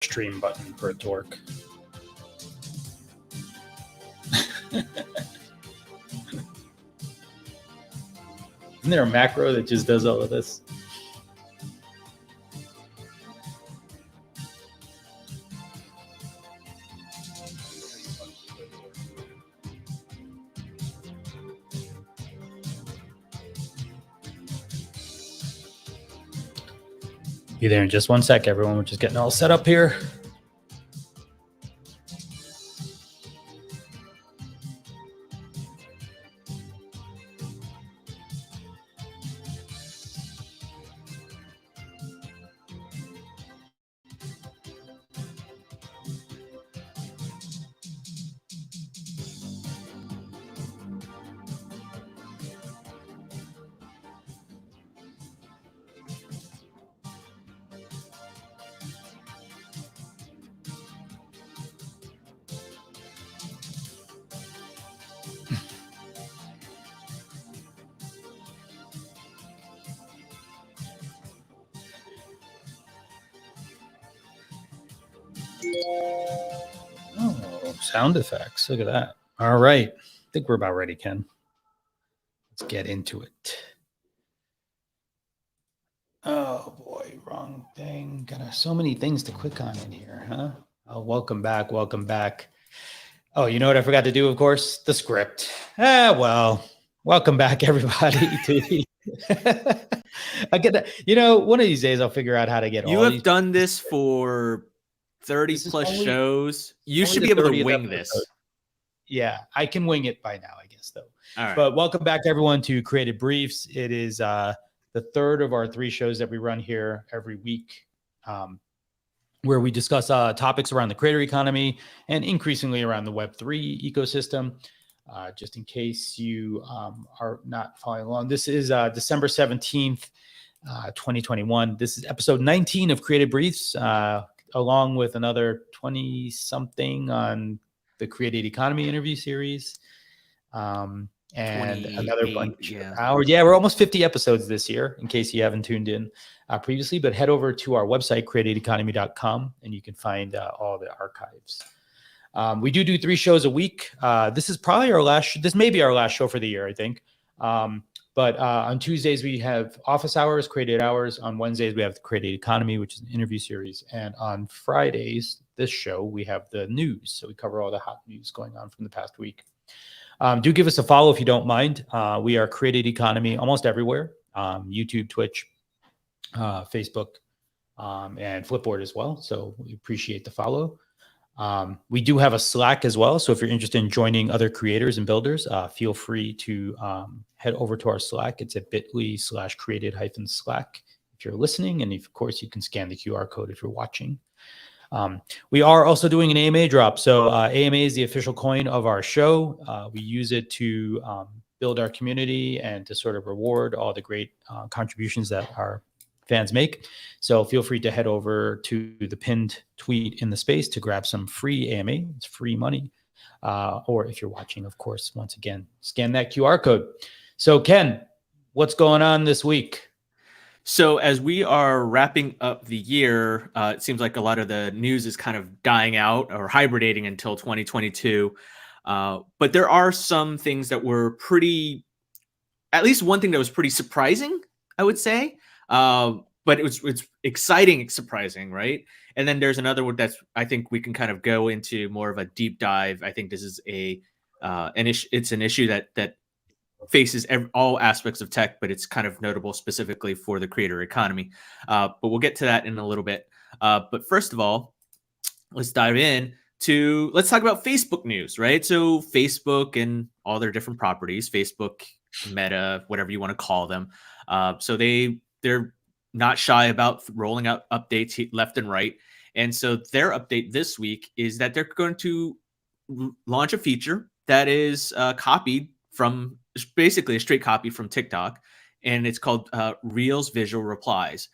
stream button for it to work. Isn't there a macro that just does all of this? Be there in just one sec, everyone. We're just getting all set up here. Oh, sound effects. Look at that. All right. I think we're about ready, Ken. Let's get into it. Oh, boy. Wrong thing. Got so many things to click on in here, huh? Oh, welcome back. Welcome back. Oh, you know what I forgot to do, of course? The script. Well, welcome back, everybody. I get that. You know, one of these days I'll figure out how to get You have done this for 30 plus shows. You should be able to wing this. Yeah, I can wing it by now, I guess, though. All right. But welcome back, everyone, to Creative Briefs. It is the third of our 3 shows that we run here every week, where we discuss topics around the creator economy and increasingly around the Web3 ecosystem. Just in case you are not following along, this is December 17th, 2021. This is episode 19 of Creative Briefs, along with another 20-something on the Creative Economy interview series, and another bunch of hours. Yeah, we're almost 50 episodes this year, in case you haven't tuned in previously. But head over to our website, creativeeconomy.com, and you can find all the archives. We do 3 shows a week. This is probably our last. This may be our last show for the year, I think. But on Tuesdays, we have office hours, Creative Hours. On Wednesdays, we have the Creative Economy, which is an interview series. And on Fridays, this show, we have the news. So we cover all the hot news going on from the past week. Do give us a follow if you don't mind. We are Creative Economy almost everywhere. YouTube, Twitch, Facebook, and Flipboard as well. So we appreciate the follow. We do have a Slack as well. So if you're interested in joining other creators and builders, feel free to head over to our Slack. It's at bit.ly/created-slack if you're listening. And of course, you can scan the QR code if you're watching. We are also doing an AMA drop. So AMA is the official coin of our show. We use it to build our community and to sort of reward all the great contributions that our fans make. So feel free to head over to the pinned tweet in the space to grab some free AMA. It's free money. Or if you're watching, of course, once again, scan that QR code. So Ken, what's going on this week? So as we are wrapping up the year, it seems like a lot of the news is kind of dying out or hibernating until 2022. But there are some things that were at least one thing that was pretty surprising, I would say. But it's exciting, surprising, right? And then there's another one that's, I think we can kind of go into more of a deep dive. I think this is it's an issue that faces all aspects of tech, but it's kind of notable specifically for the creator economy. But we'll get to that in a little bit. But first of all, let's dive in let's talk about Facebook news, right? So Facebook and all their different properties, Facebook, Meta, whatever you want to call them. So they're not shy about rolling out updates left and right. And so their update this week is that they're going to launch a feature that is copied from basically a straight copy from TikTok, and it's called Reels Visual Replies.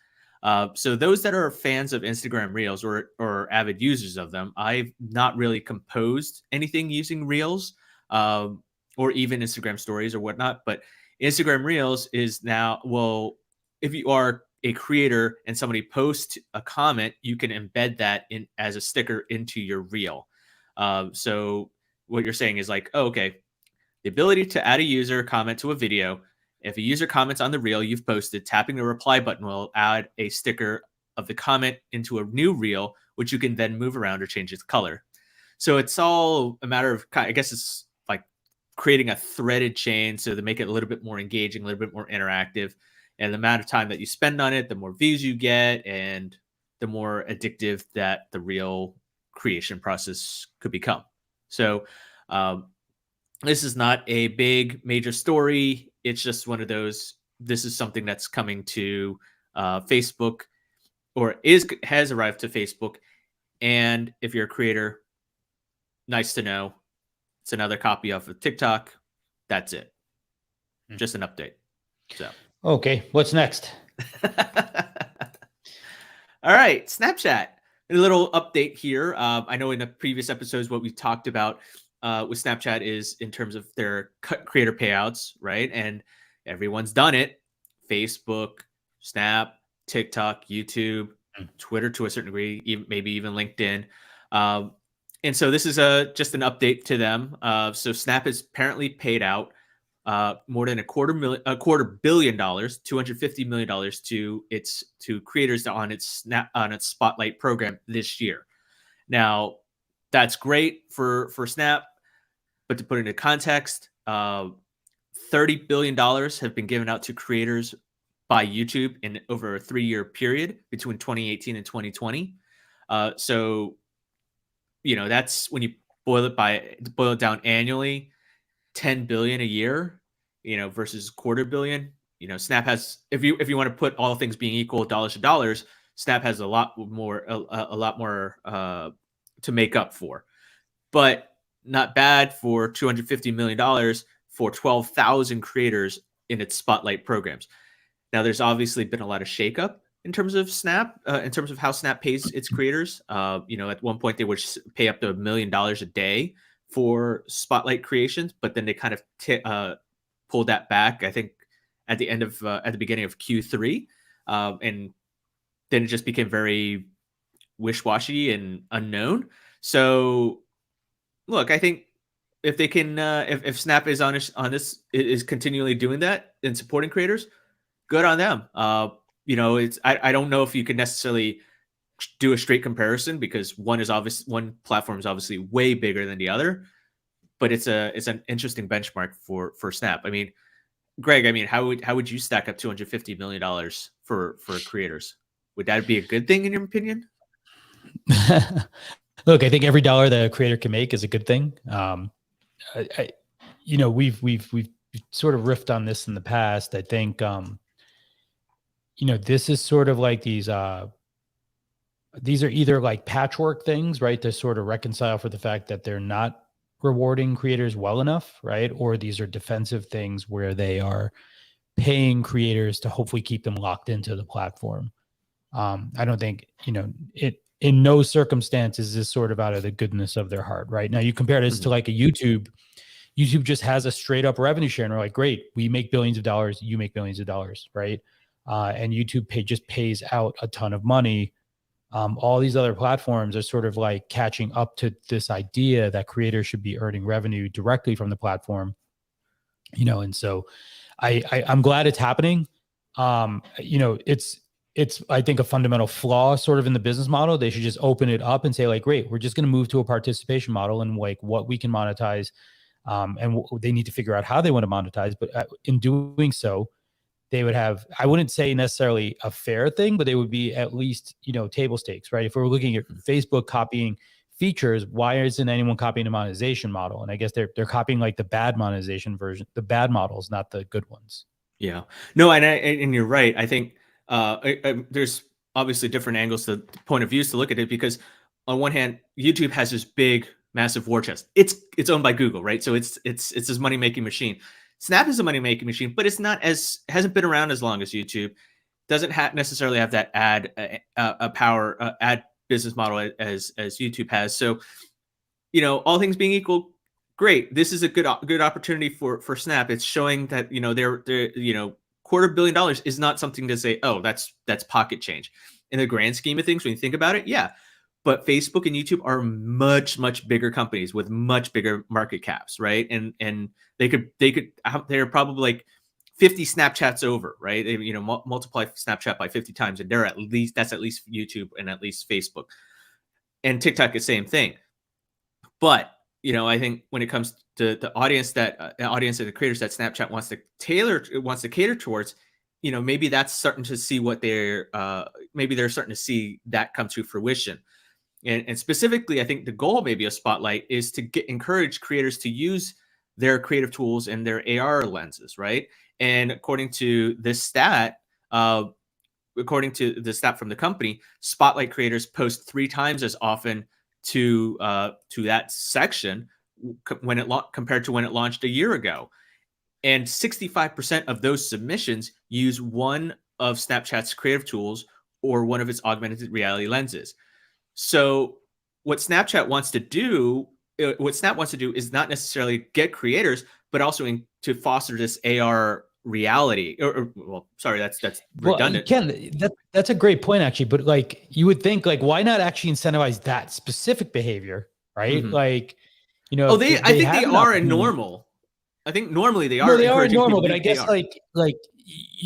So those that are fans of Instagram Reels or avid users of them, I've not really composed anything using Reels or even Instagram stories or whatnot, but Instagram Reels is now, well, if you are a creator and somebody posts a comment, you can embed that in as a sticker into your reel. So what you're saying is like, oh, okay, the ability to add a user comment to a video. If a user comments on the reel you've posted, tapping the reply button will add a sticker of the comment into a new reel, which you can then move around or change its color. So it's all a matter of, I guess it's like creating a threaded chain so to make it a little bit more engaging, a little bit more interactive. And the amount of time that you spend on it, the more views you get and the more addictive that the reel creation process could become. So this is not a big major story. It's just one of those, this is something that's coming to Facebook or has arrived to Facebook. And if you're a creator, nice to know. It's another copy of a TikTok. That's it. Just an update. So Okay, what's next? All right, Snapchat. A little update here. I know in the previous episodes what we talked about with Snapchat is in terms of their creator payouts, right? And everyone's done it. Facebook, Snap, TikTok, YouTube, Twitter to a certain degree, maybe even LinkedIn. And so this is just an update to them. So Snap has apparently paid out more than $250 billion to creators on its Spotlight program this year. Now, that's great for Snap, but to put it into context, $30 billion have been given out to creators by YouTube in over a 3-year period between 2018 and 2020. So, that's when you boil it down annually, 10 billion a year, versus $250 million. Snap has, if you want to put all things being equal, dollars to dollars, Snap has a lot more to make up for, but not bad for $250 million for 12,000 creators in its Spotlight programs. Now, there's obviously been a lot of shakeup in terms of Snap, in terms of how Snap pays its creators. At one point they would pay up to $1 million a day for Spotlight creations, but then they kind of pulled that back, I think, at the beginning of Q3, and then it just became very wish-washy and unknown. So, look, I think if they can, if Snap is is continually doing that and supporting creators, good on them. I don't know if you can necessarily do a straight comparison because one platform is obviously way bigger than the other, but it's an interesting benchmark for Snap. I mean, Greg, how would you stack up $250 million for creators? Would that be a good thing in your opinion? Look, I think every dollar that a creator can make is a good thing. We've sort of riffed on this in the past. I think, this is sort of like these are either like patchwork things, right? To sort of reconcile for the fact that they're not rewarding creators well enough, right? Or these are defensive things where they are paying creators to hopefully keep them locked into the platform. I don't think, it in no circumstances is sort of out of the goodness of their heart, right? Now you compare this to like a YouTube just has a straight up revenue share and they're like, great, we make billions of dollars, you make billions of dollars, right? And YouTube just pays out a ton of money. All these other platforms are sort of like catching up to this idea that creators should be earning revenue directly from the platform, and so I'm glad it's happening. It's I think a fundamental flaw sort of in the business model. They should just open it up and say like, great, we're just going to move to a participation model and like what we can monetize. And they need to figure out how they want to monetize. But in doing so, they would have, I wouldn't say necessarily a fair thing, but they would be at least, table stakes, right? If we're looking at Facebook copying features, why isn't anyone copying a monetization model? And I guess they're copying like the bad monetization version, the bad models, not the good ones. Yeah, no, and you're right. I think there's obviously different angles to point of views to look at it because on one hand, YouTube has this big, massive war chest. It's owned by Google, right? So it's this money making machine. Snap is a money making machine, but it's hasn't been around as long as YouTube. Doesn't necessarily have that ad business model as YouTube has. So, all things being equal, great. This is a good opportunity for Snap. It's showing that they're $250 million is not something to say, oh, that's pocket change. In the grand scheme of things, when you think about it, yeah. But Facebook and YouTube are much, much bigger companies with much bigger market caps, right? And they're probably like 50 Snapchats over, right? They, multiply Snapchat by 50 times, and that's at least YouTube and at least Facebook. And TikTok, the same thing. But I think when it comes to the audience and the creators that Snapchat wants to cater towards, maybe that's starting to see maybe they're starting to see that come to fruition. And specifically, I think the goal maybe of Spotlight is to encourage creators to use their creative tools and their AR lenses, right? And according to this stat, according to the stat from the company, Spotlight creators post 3 times as often to that section compared to when it launched a year ago. And 65% of those submissions use one of Snapchat's creative tools or one of its augmented reality lenses. So what Snap wants to do is not necessarily get creators, but also to foster this AR reality. That's redundant. Well, that's a great point, actually. But like, you would think, like, why not actually incentivize that specific behavior, right? Mm-hmm. Like, I think they are in normal. I think normally they are. No, they are normal, but I guess AR.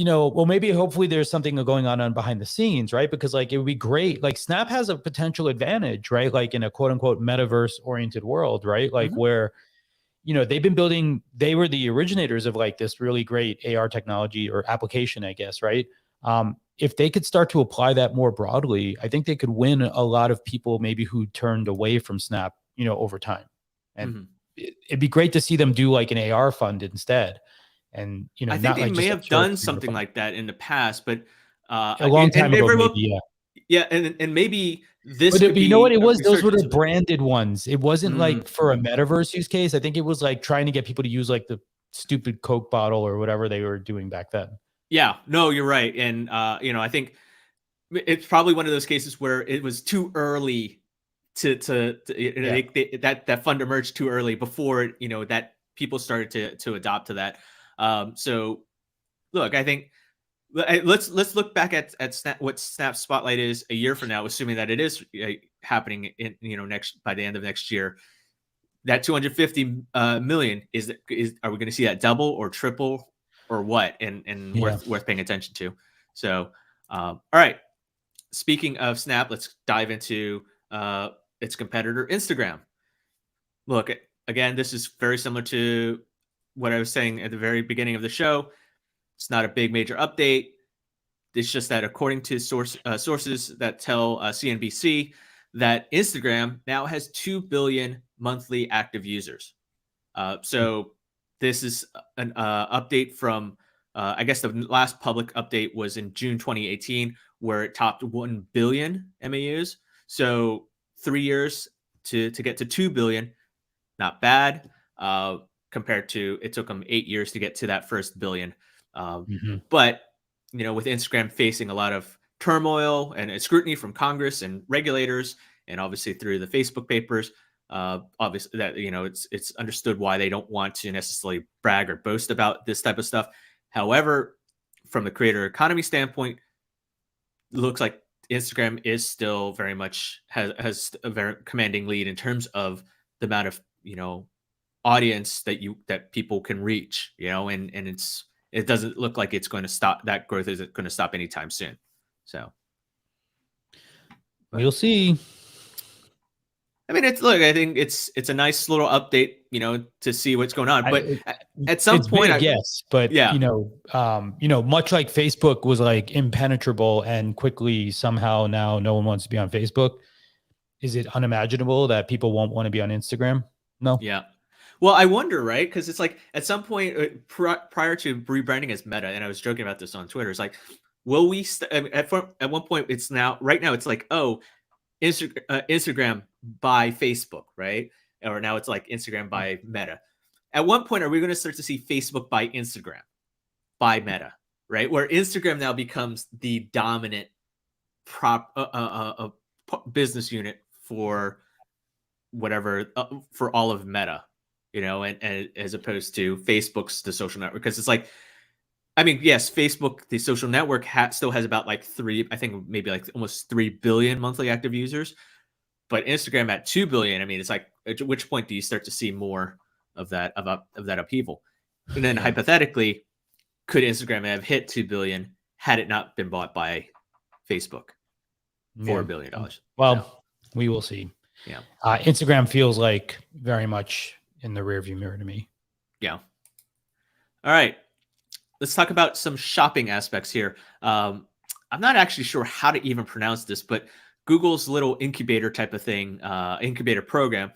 well, maybe hopefully there's something going on behind the scenes, right? Because like, it would be great. Like, Snap has a potential advantage, right? Like, in a quote unquote metaverse oriented world, right? Like, where, they were the originators of like this really great AR technology or application, I guess, right? If they could start to apply that more broadly, I think they could win a lot of people maybe who turned away from Snap, over time. And it'd be great to see them do like an AR fund instead. And, I think they may have done something like that in the past, but a long time ago, maybe, yeah. Yeah, and maybe this. But you know what it was? Those were the branded ones. It wasn't like for a metaverse use case. I think it was like trying to get people to use like the stupid Coke bottle or whatever they were doing back then. Yeah, no, you're right. And I think it's probably one of those cases where it was too early that fund emerged too early before that people started to adopt to that. So look, I think let's look back at what Snap Spotlight is a year from now, assuming that it is happening in by the end of next year. That 250 million are we going to see that double or triple or what? And worth paying attention to. So all right. Speaking of Snap, let's dive into its competitor, Instagram. Look, again, this is very similar to what I was saying at the very beginning of the show. It's not a big major update. It's just that according to sources that tell CNBC that Instagram now has 2 billion monthly active users. So this is an update from, I guess the last public update was in June 2018, where it topped 1 billion MAUs. So 3 years to get to 2 billion, not bad. Compared to, it took them 8 years to get to that first billion. But, with Instagram facing a lot of turmoil and scrutiny from Congress and regulators, and obviously through the Facebook papers, obviously that, it's understood why they don't want to necessarily brag or boast about this type of stuff. However, from the creator economy standpoint, it looks like Instagram is still very much has a very commanding lead in terms of the amount of, audience that people can reach, and it doesn't look like it's going to stop. That growth isn't going to stop anytime soon. So we'll see. I mean, I think it's a nice little update, to see what's going on. But at some point, yes, but yeah, much like Facebook was like impenetrable and quickly somehow now no one wants to be on Facebook. Is it unimaginable that people won't want to be on Instagram? No. Yeah. Well, I wonder, right? Because it's like at some point prior to rebranding as Meta, and I was joking about this on Twitter. It's like, will we? At one point, right now, it's like, oh, Instagram by Facebook, right? Or now it's like Instagram by Meta. At one point, are we going to start to see Facebook by Instagram, by Meta, right? Where Instagram now becomes the dominant business unit for whatever, for all of Meta. And as opposed to Facebook's the social network, because it's like, I mean, yes, Facebook, the social network, still has about like I think maybe like almost 3 billion monthly active users. But Instagram at 2 billion, I mean, it's like, at which point do you start to see more of that upheaval? And then Yeah. hypothetically, could Instagram have hit 2 billion had it not been bought by Facebook? Yeah. $4 billion. Well, So, we will see. yeah. Instagram feels like very much in the rearview mirror to me. Yeah. All right. Let's talk about some shopping aspects here. I'm not actually sure how to even pronounce this, but Google's little incubator type of thing, incubator program,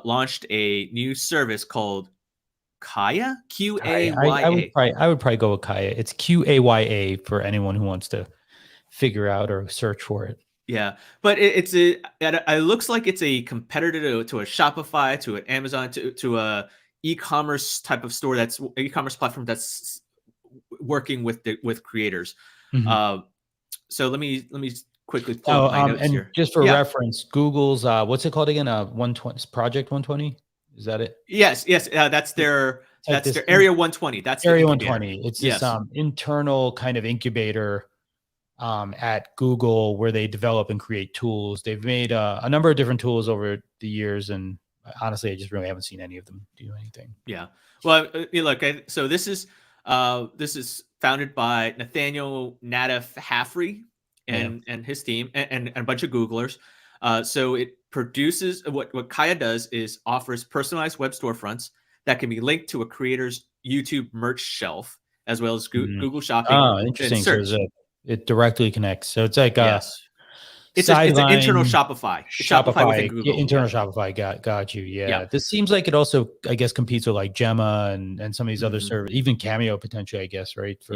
launched a new service called Kaya, Q-A-Y-A. I would probably go with Kaya. It's Qaya for anyone who wants to figure out or search for it. Yeah, but it looks like it's a competitor to a Shopify, to an Amazon, to a e-commerce type of store, that's e-commerce platform that's working with creators. Mm-hmm. So let me quickly pull up my notes and here. just for Yeah. reference, Google's what's it called again? 120 Project 120. Is that it? Yes. That's their Area 120. That's Area the incubator. 120. It's this internal kind of incubator at Google where they develop and create tools. They've made a number of different tools over the years, and honestly, I just really haven't seen any of them do anything. Yeah. Well, look, so this is founded by Nathaniel Nadef Haffrey and his team and a bunch of Googlers. So it produces what Kaya does is offers personalized web storefronts that can be linked to a creator's YouTube merch shelf, as well as Google Shopping. Oh, interesting. So it directly connects. So it's like yes. It's an internal Shopify. Shopify within Google. Internal Shopify. Got you. Yeah. This seems like it also, I guess, competes with like Gemma and some of these other services, even Cameo potentially, I guess, right? For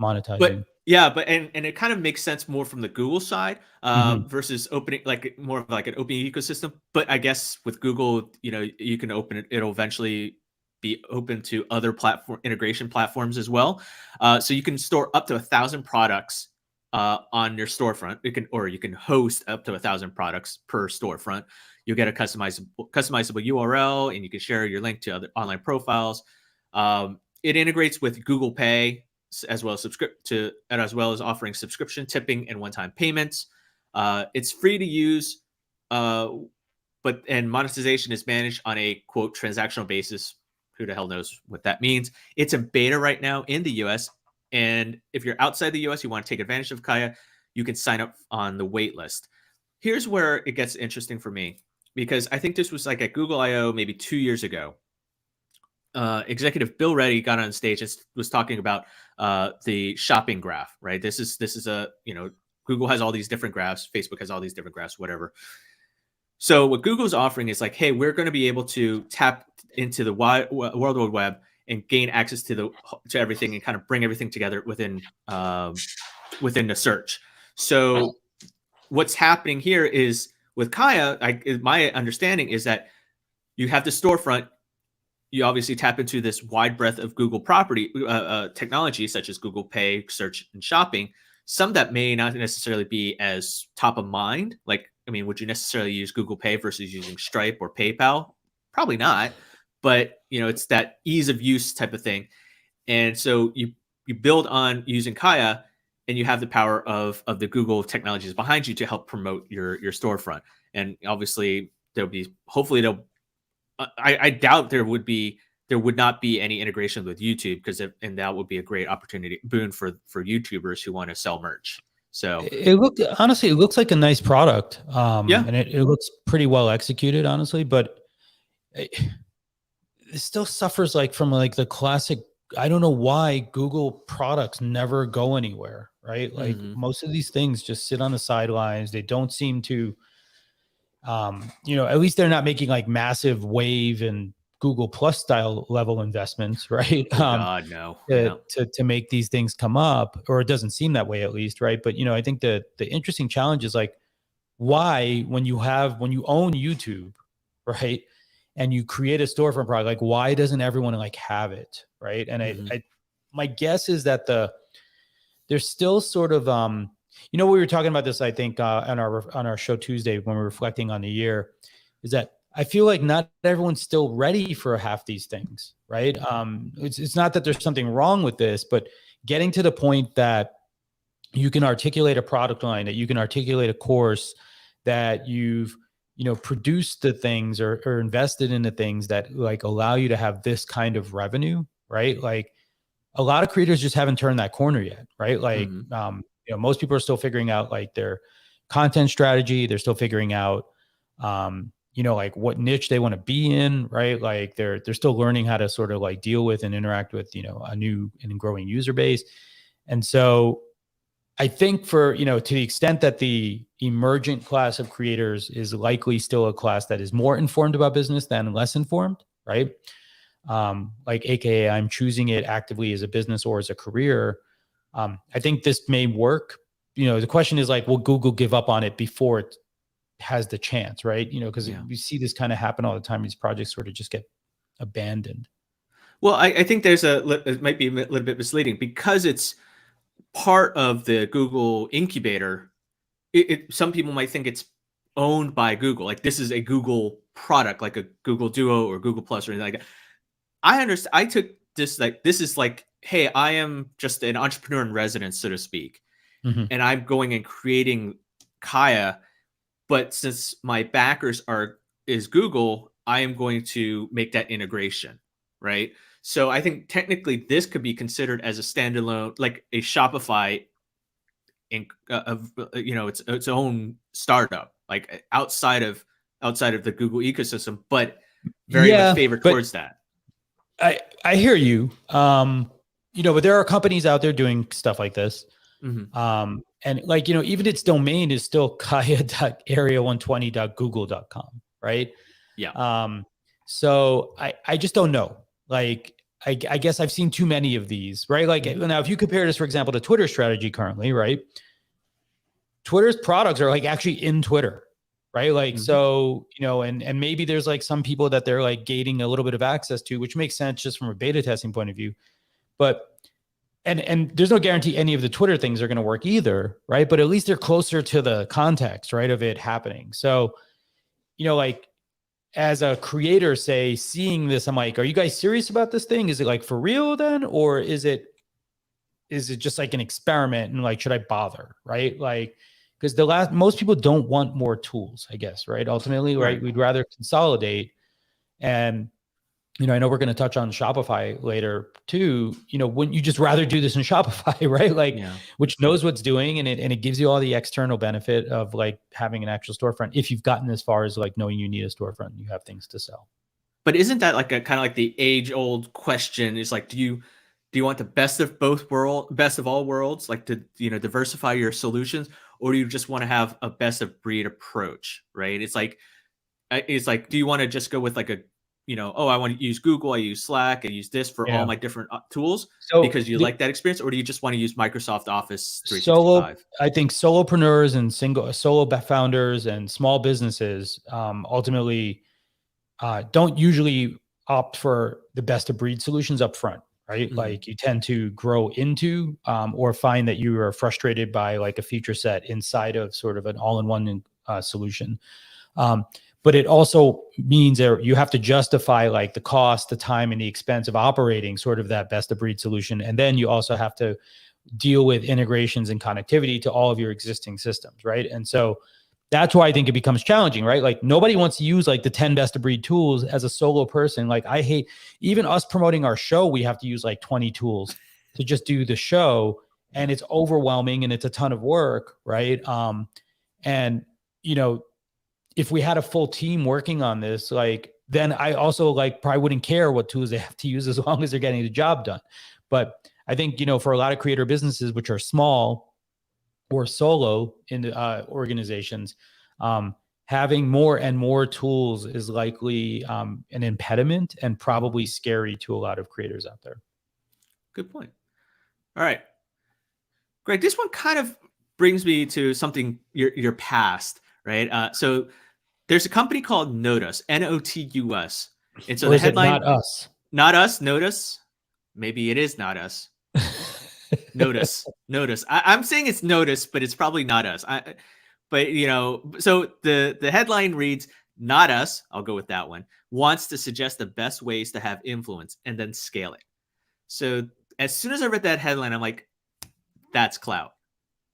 monetizing. But it kind of makes sense more from the Google side versus opening like more of like an open ecosystem. But I guess with Google, you can open it. It'll eventually be open to other integration platforms as well. So you can store up to 1,000 products on your storefront. You can host up to 1,000 products per storefront. You'll get a customizable URL, and you can share your link to other online profiles. It integrates with Google Pay as well as offering subscription, tipping, and one-time payments. It's free to use, but monetization is managed on a quote transactional basis. Who the hell knows what that means? It's in beta right now in the US. And if you're outside the US, you want to take advantage of Kaya, you can sign up on the wait list. Here's where it gets interesting for me, because I think this was like at Google I/O maybe 2 years ago. Executive Bill Reddy got on stage and was talking about the shopping graph, right? This is a, Google has all these different graphs, Facebook has all these different graphs, whatever. So what Google's offering is like, hey, we're going to be able to tap into the World Wide Web and gain access to everything and kind of bring everything together within the search. So what's happening here is with Kaya, my understanding is that you have the storefront. You obviously tap into this wide breadth of Google property technology, such as Google Pay, search, and shopping. Some that may not necessarily be as top of mind. Like, I mean, would you necessarily use Google Pay versus using Stripe or PayPal? Probably not. But, it's that ease of use type of thing. And so you build on using Kaya, and you have the power of the Google technologies behind you to help promote your storefront. And obviously I doubt there would not be any integration with YouTube, and that would be a great boon for YouTubers who want to sell merch. So it looks like a nice product. And it looks pretty well executed, honestly, but it still suffers like from like the classic. I don't know why Google products never go anywhere, right? Like most of these things just sit on the sidelines. They don't seem to, at least they're not making like massive Wave and Google Plus style level investments, right? Oh, God, no. To make these things come up, or it doesn't seem that way at least, right? But I think the interesting challenge is like, why when you own YouTube, right, and you create a storefront product, like why doesn't everyone like have it, right? And my guess is that there's still sort of we were talking about this, I think, on our show Tuesday when we were reflecting on the year, is that I feel like not everyone's still ready for half these things, right? It's not that there's something wrong with this, but getting to the point that you can articulate a product line, that you can articulate a course, that you've, produced the things or invested in the things that like allow you to have this kind of revenue, right? Like a lot of creators just haven't turned that corner yet, right? Like, most people are still figuring out like their content strategy. They're still figuring out, like what niche they want to be in, right? Like they're still learning how to sort of like deal with and interact with, a new and growing user base. And so I think for, to the extent that the emergent class of creators is likely still a class that is more informed about business than less informed, right? Like AKA I'm choosing it actively as a business or as a career. I think this may work. The question is like, will Google give up on it before it has the chance, right? Because we see this kind of happen all the time. These projects sort of just get abandoned. Well, I think it might be a little bit misleading because it's part of the Google incubator. Some people might think it's owned by Google. Like this is a Google product, like a Google Duo or Google Plus or anything like that. I understand. I took this like, this is like, hey, I am just an entrepreneur in residence, so to speak. And I'm going and creating Kaya. But since my backers is Google, I am going to make that integration, right? So I think technically this could be considered as a standalone, like a Shopify, its own startup, like outside of the Google ecosystem, but very much favored towards that. I hear you. But there are companies out there doing stuff like this. And like, even its domain is still kaya.area120.google.com, right? Yeah. So I just don't know. Like, I guess I've seen too many of these, right? Like now, if you compare this, for example, to Twitter's strategy currently, right? Twitter's products are like actually in Twitter, right? Like, so, and maybe there's like some people that they're like gating a little bit of access to, which makes sense just from a beta testing point of view. But, and there's no guarantee any of the Twitter things are going to work either, right? But at least they're closer to the context, right, of it happening. So, like, as a creator, say, seeing this, I'm like, are you guys serious about this thing? Is it like for real then? Or is it just like an experiment and like, should I bother? Right? Like, because most people don't want more tools, I guess, right? Ultimately, right? We'd rather consolidate. And, I know we're going to touch on Shopify later too. Wouldn't you just rather do this in Shopify, right? Like, which knows what's doing, and it gives you all the external benefit of like having an actual storefront. If you've gotten as far as like knowing you need a storefront, and you have things to sell. But isn't that like a kind of like the age old question? Is like, do you want the best of all worlds, like to diversify your solutions, or do you just want to have a best of breed approach, right? It's like, do you want to just go with like a I want to use Google, I use Slack, I use this for all my different tools because you like that experience, or do you just want to use Microsoft Office 365? I think solopreneurs and solo founders and small businesses ultimately don't usually opt for the best of breed solutions up front, right? Like you tend to grow into or find that you are frustrated by like a feature set inside of sort of an all-in-one solution. But it also means that you have to justify like the cost, the time, and the expense of operating sort of that best of breed solution. And then you also have to deal with integrations and connectivity to all of your existing systems, right? And so that's why I think it becomes challenging, right? Like nobody wants to use like the 10 best of breed tools as a solo person. Like I hate even us promoting our show. We have to use like 20 tools to just do the show, and it's overwhelming and it's a ton of work, right? And if we had a full team working on this, like, then I also like probably wouldn't care what tools they have to use as long as they're getting the job done. But I think, for a lot of creator businesses, which are small or solo in the organizations, having more and more tools is likely an impediment and probably scary to a lot of creators out there. Good point. All right, Greg, this one kind of brings me to something your past, right? So there's a company called Notus, Notus. And so or the is headline, it not us? Not us, Notus. Maybe it is not us. Notus. I'm saying it's Notus, but it's probably not us. So the headline reads, not us, I'll go with that one, wants to suggest the best ways to have influence and then scale it. So as soon as I read that headline, I'm like, that's clout.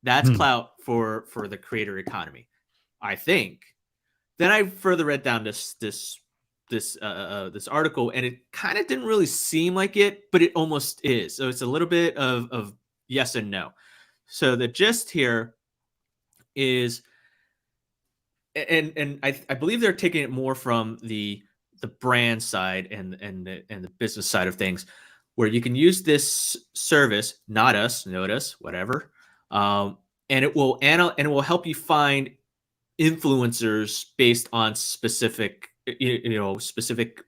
That's clout for the creator economy, I think. Then I further read down this article, and it kind of didn't really seem like it, but it almost is. So it's a little bit of yes and no. So the gist here is, and I believe they're taking it more from the brand side and the business side of things, where you can use this service, not us, note us, whatever, and it will help you find influencers based on specific specific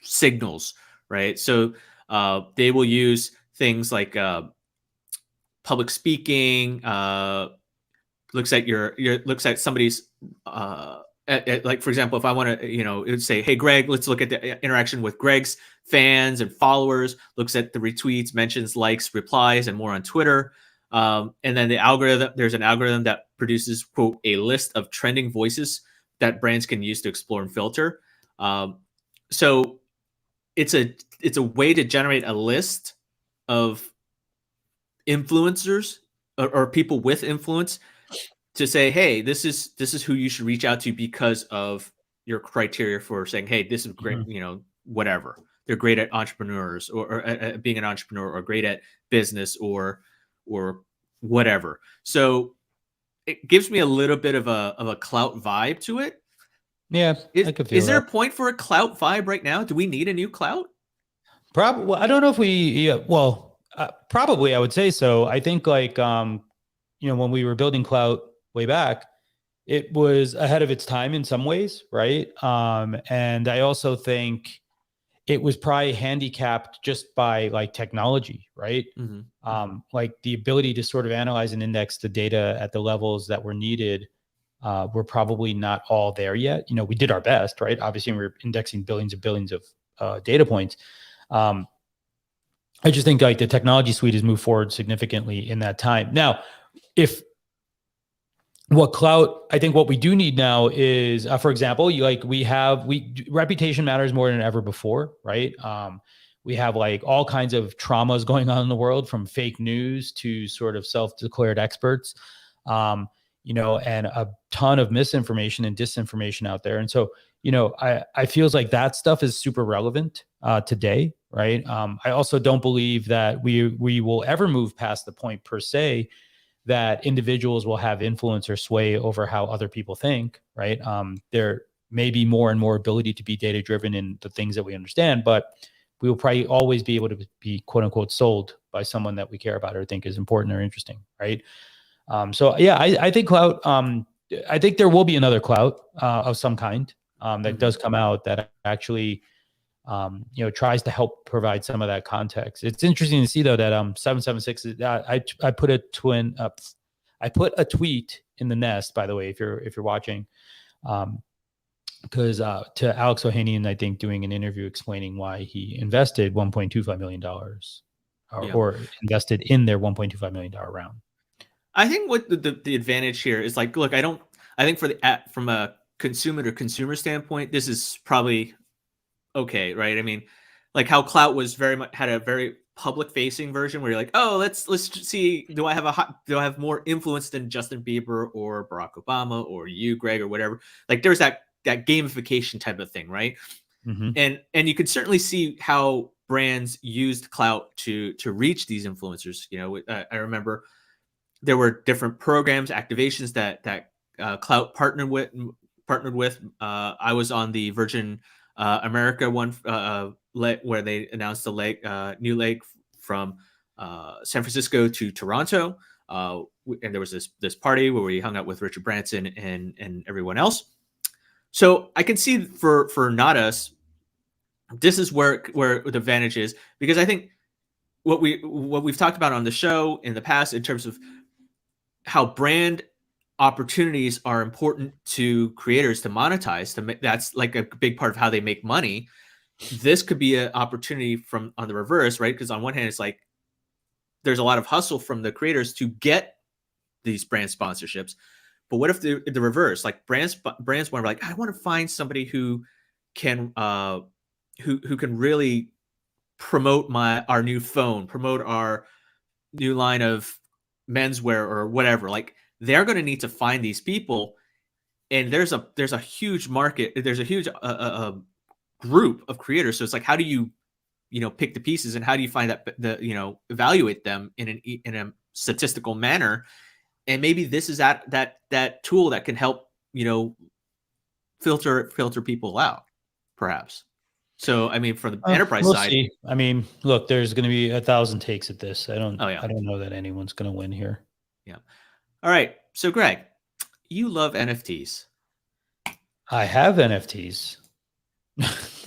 signals, right? So they will use things like public speaking, looks at somebody's like, for example, if I want to, it would say, hey Greg, let's look at the interaction with Greg's fans and followers, looks at the retweets, mentions, likes, replies, and more on Twitter. And then there's an algorithm that produces, quote, a list of trending voices that brands can use to explore and filter. So it's a way to generate a list of influencers or people with influence, to say, hey, this is who you should reach out to because of your criteria for saying, hey, this is great, whatever. They're great at entrepreneurs or at being an entrepreneur, or great at business, or whatever. So it gives me a little bit of a clout vibe to it. Yeah, I could feel is there that. a point for a clout vibe right now? Do we need a new clout? Probably. Well, I don't know if we. Yeah, well, probably I would say so. I think like when we were building clout way back, it was ahead of its time in some ways, right? And I also think it was probably handicapped just by like technology, right? Like the ability to sort of analyze and index the data at the levels that were needed were probably not all there yet. We did our best, right? Obviously, we were indexing billions and billions of data points. I just think like the technology suite has moved forward significantly in that time. Now, I think what we do need now is, for example, reputation matters more than ever before, right? We have like all kinds of traumas going on in the world, from fake news to sort of self-declared experts, and a ton of misinformation and disinformation out there. And so, I feels like that stuff is super relevant today, right? I also don't believe that we will ever move past the point per se that individuals will have influence or sway over how other people think, right? There may be more and more ability to be data driven in the things that we understand, but we will probably always be able to be quote unquote sold by someone that we care about or think is important or interesting, right? So yeah, I think clout. I think there will be another clout of some kind that does come out that actually tries to help provide some of that context. It's interesting to see though that 776 is I put a tweet in the nest, by the way, if you're watching, because to Alex Ohanian, I think, doing an interview explaining why he invested $1.25 million or invested in their $1.25 million round. I think what the advantage here is, like, look, I think from a consumer standpoint, this is probably okay, right? I mean, like how clout was had a very public facing version where you're like, oh, let's see, do I have more influence than Justin Bieber or Barack Obama or you, Greg, or whatever? Like there's that gamification type of thing, right? And you could certainly see how brands used clout to reach these influencers. I remember there were different programs, activations that clout partnered with. I was on the Virgin America one where they announced the new leg from San Francisco to Toronto, and there was this party where we hung out with Richard Branson and everyone else. So I can see for not us, this is where the advantage is, because I think what we've talked about on the show in the past in terms of how brand opportunities are important to creators to monetize, that's like a big part of how they make money. This could be an opportunity on the reverse, right? Because on one hand, it's like there's a lot of hustle from the creators to get these brand sponsorships. But what if the reverse, like brands want to like, I want to find somebody who can who can really promote our new phone, promote our new line of menswear or whatever. Like they're going to need to find these people, and there's a huge market. There's a huge group of creators. So it's like, how do you pick the pieces, and how do you find evaluate them in a statistical manner? And maybe this is that tool that can help filter people out, perhaps. So I mean, from the enterprise we'll side, see. I mean, look, there's going to be 1,000 takes at this. I don't Oh, yeah. I don't know that anyone's going to win here. Yeah. All right. So Greg, you love NFTs. I have NFTs.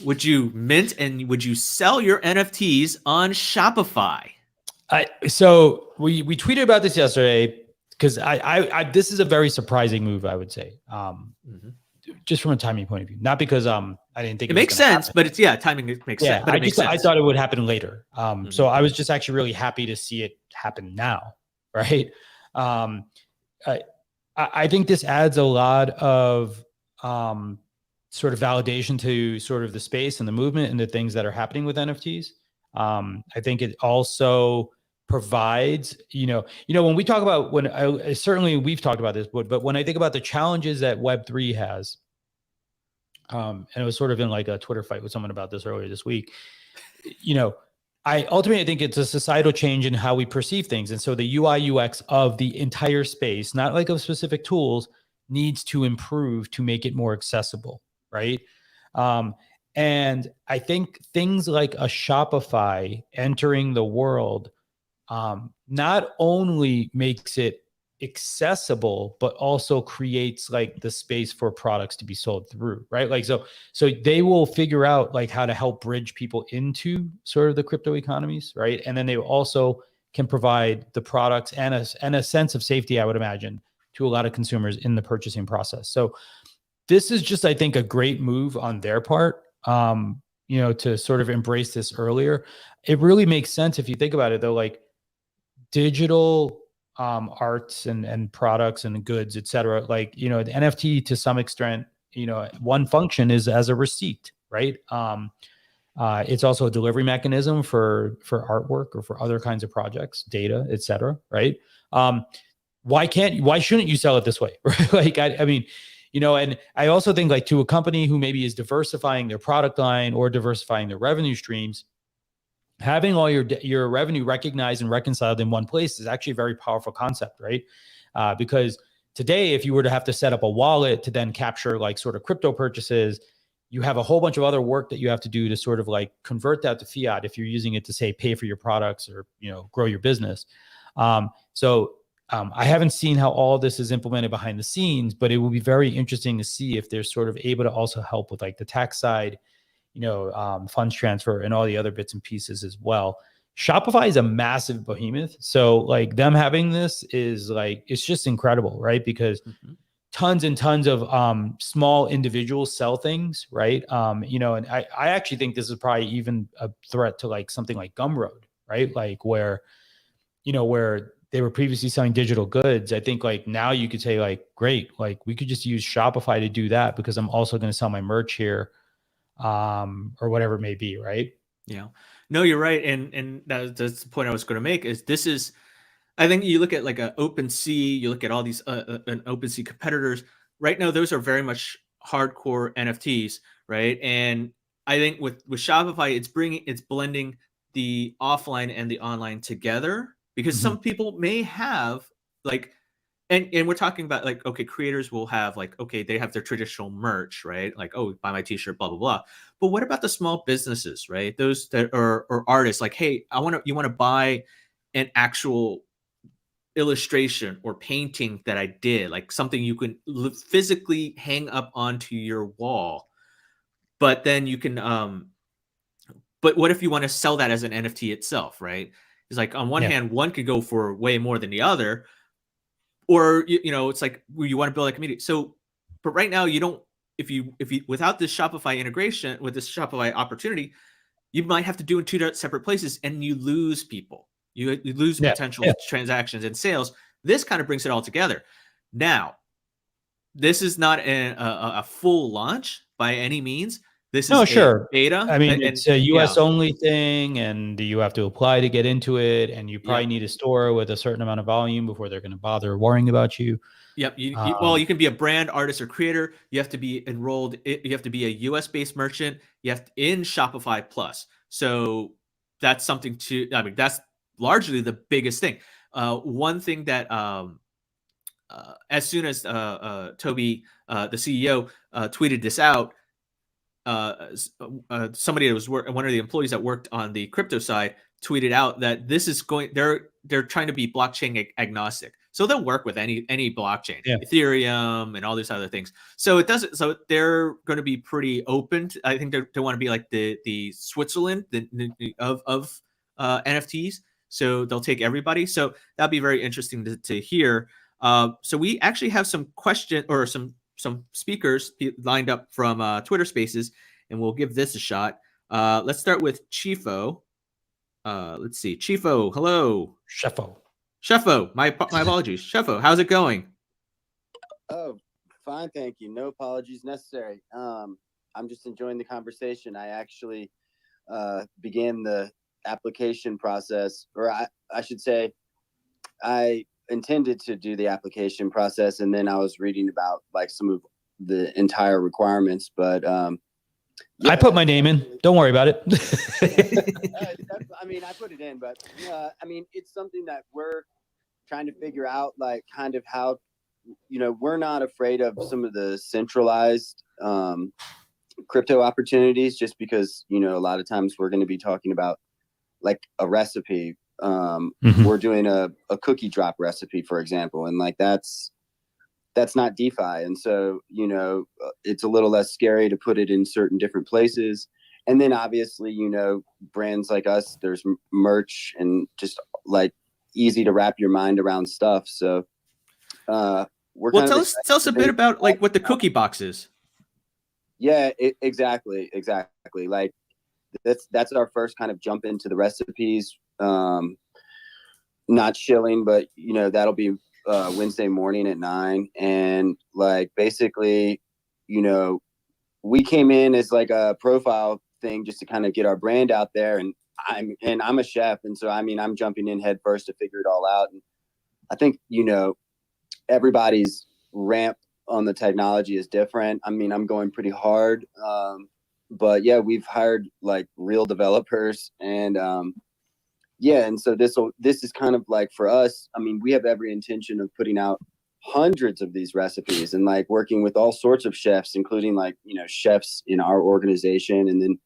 Would you mint and would you sell your NFTs on Shopify? So we tweeted about this yesterday because I this is a very surprising move, I would say. Just from a timing point of view, not because I didn't think it makes sense, happen. but timing makes sense. But I thought it would happen later. So I was just actually really happy to see it happen now, right? I think this adds a lot of sort of validation to sort of the space and the movement and the things that are happening with NFTs. I think it also provides, when we talk about certainly we've talked about this, but when I think about the challenges that Web3 has, and it was sort of in like a Twitter fight with someone about this earlier this week, I ultimately think it's a societal change in how we perceive things. And so the UI UX of the entire space, not like of specific tools, needs to improve to make it more accessible, right? And I think things like a Shopify entering the world not only makes it accessible, but also creates like the space for products to be sold through, right? Like, so they will figure out like how to help bridge people into sort of the crypto economies, right? And then they also can provide the products and a sense of safety, I would imagine, to a lot of consumers in the purchasing process. So this is just, I think, a great move on their part, to sort of embrace this earlier. It really makes sense if you think about it, though, like digital arts and products and goods, et cetera. Like, the NFT to some extent, one function is as a receipt, right? It's also a delivery mechanism for artwork or for other kinds of projects, data, et cetera, right? Why shouldn't you sell it this way? Right? Like, I mean, and I also think like to a company who maybe is diversifying their product line or diversifying their revenue streams, having all your revenue recognized and reconciled in one place is actually a very powerful concept, right? Because today, if you were to have to set up a wallet to then capture like sort of crypto purchases, you have a whole bunch of other work that you have to do to sort of like convert that to fiat if you're using it to say pay for your products or grow your business. I haven't seen how all this is implemented behind the scenes, but it will be very interesting to see if they're sort of able to also help with like the tax side, funds transfer and all the other bits and pieces as well. Shopify is a massive behemoth. So like them having this is like, it's just incredible, right? Because tons and tons of small individuals sell things, right? And I actually think this is probably even a threat to like something like Gumroad, right? Like where they were previously selling digital goods. I think like now you could say like, great, like we could just use Shopify to do that because I'm also going to sell my merch here. Or whatever it may be, right? Yeah, no, you're right, and that's the point I was going to make. I think you look at like an OpenSea, you look at all these an OpenSea competitors. Right now, those are very much hardcore NFTs, right? And I think with Shopify, it's blending the offline and the online together because some people may have like. And we're talking about like, okay, creators will have like, okay, they have their traditional merch, right? Like, oh, buy my t-shirt, blah, blah, blah. But what about the small businesses, right? Those that are or artists like, hey, you want to buy an actual illustration or painting that I did, like something you can physically hang up onto your wall. But then you can, but what if you want to sell that as an NFT itself, right? It's like on one hand, one could go for way more than the other. Or it's like you want to build a community. So, but right now you don't. If you without this Shopify integration with this Shopify opportunity, you might have to do in two separate places, and you lose people. You lose potential transactions and sales. This kind of brings it all together. Now, this is not a full launch by any means. this is No, a sure. beta. I mean, And it's a yeah, US only thing, and you have to apply to get into it, and you probably yep, need a store with a certain amount of volume before they're going to bother worrying about you. yep. Well, Um, you can be a brand, artist, or creator. You have to be enrolled. You have to be a US based merchant. You have to, in Shopify Plus. So that's something to. I mean, that's largely the biggest thing. One thing that as soon as Toby, the CEO, tweeted this out, somebody that was one of the employees that worked on the crypto side tweeted out that this is going. They're trying to be blockchain agnostic, so they'll work with any blockchain, yeah. Ethereum, and all these other things. So it doesn't. So they're going to be pretty open. I think they want to be like the Switzerland of NFTs. So they'll take everybody. So that'd be very interesting to hear. So we actually have some question or some speakers lined up from Twitter Spaces, and we'll give this a shot. Let's start with Chifo. Let's see, Chifo. Hello, Sheffo. My apologies, Sheffo. How's it going? Oh, fine, thank you. No apologies necessary. I'm just enjoying the conversation. I actually began the application process, or I should say, I intended to do the application process, and then I was reading about like some of the entire requirements. But yeah, I put my name in. Don't worry about it. I mean, I put it in, but I mean, it's something that we're trying to figure out, like kind of how, we're not afraid of some of the centralized crypto opportunities, just because, a lot of times we're going to be talking about like a recipe. We're doing a cookie drop recipe, for example, and like that's not DeFi, and so it's a little less scary to put it in certain different places. And then obviously, brands like us, there's merch and just like easy to wrap your mind around stuff. So we're tell us a bit about like what the cookie box is. Yeah, exactly. Like that's our first kind of jump into the recipes. Not shilling, but that'll be Wednesday morning at 9. And like basically, we came in as like a profile thing just to kind of get our brand out there. And I'm a chef, and so I mean I'm jumping in head first to figure it all out. And I think everybody's ramp on the technology is different. I mean, I'm going pretty hard, but yeah, we've hired like real developers, and yeah, and so this is kind of like for us. I mean, we have every intention of putting out hundreds of these recipes and like working with all sorts of chefs, including like chefs in our organization, and then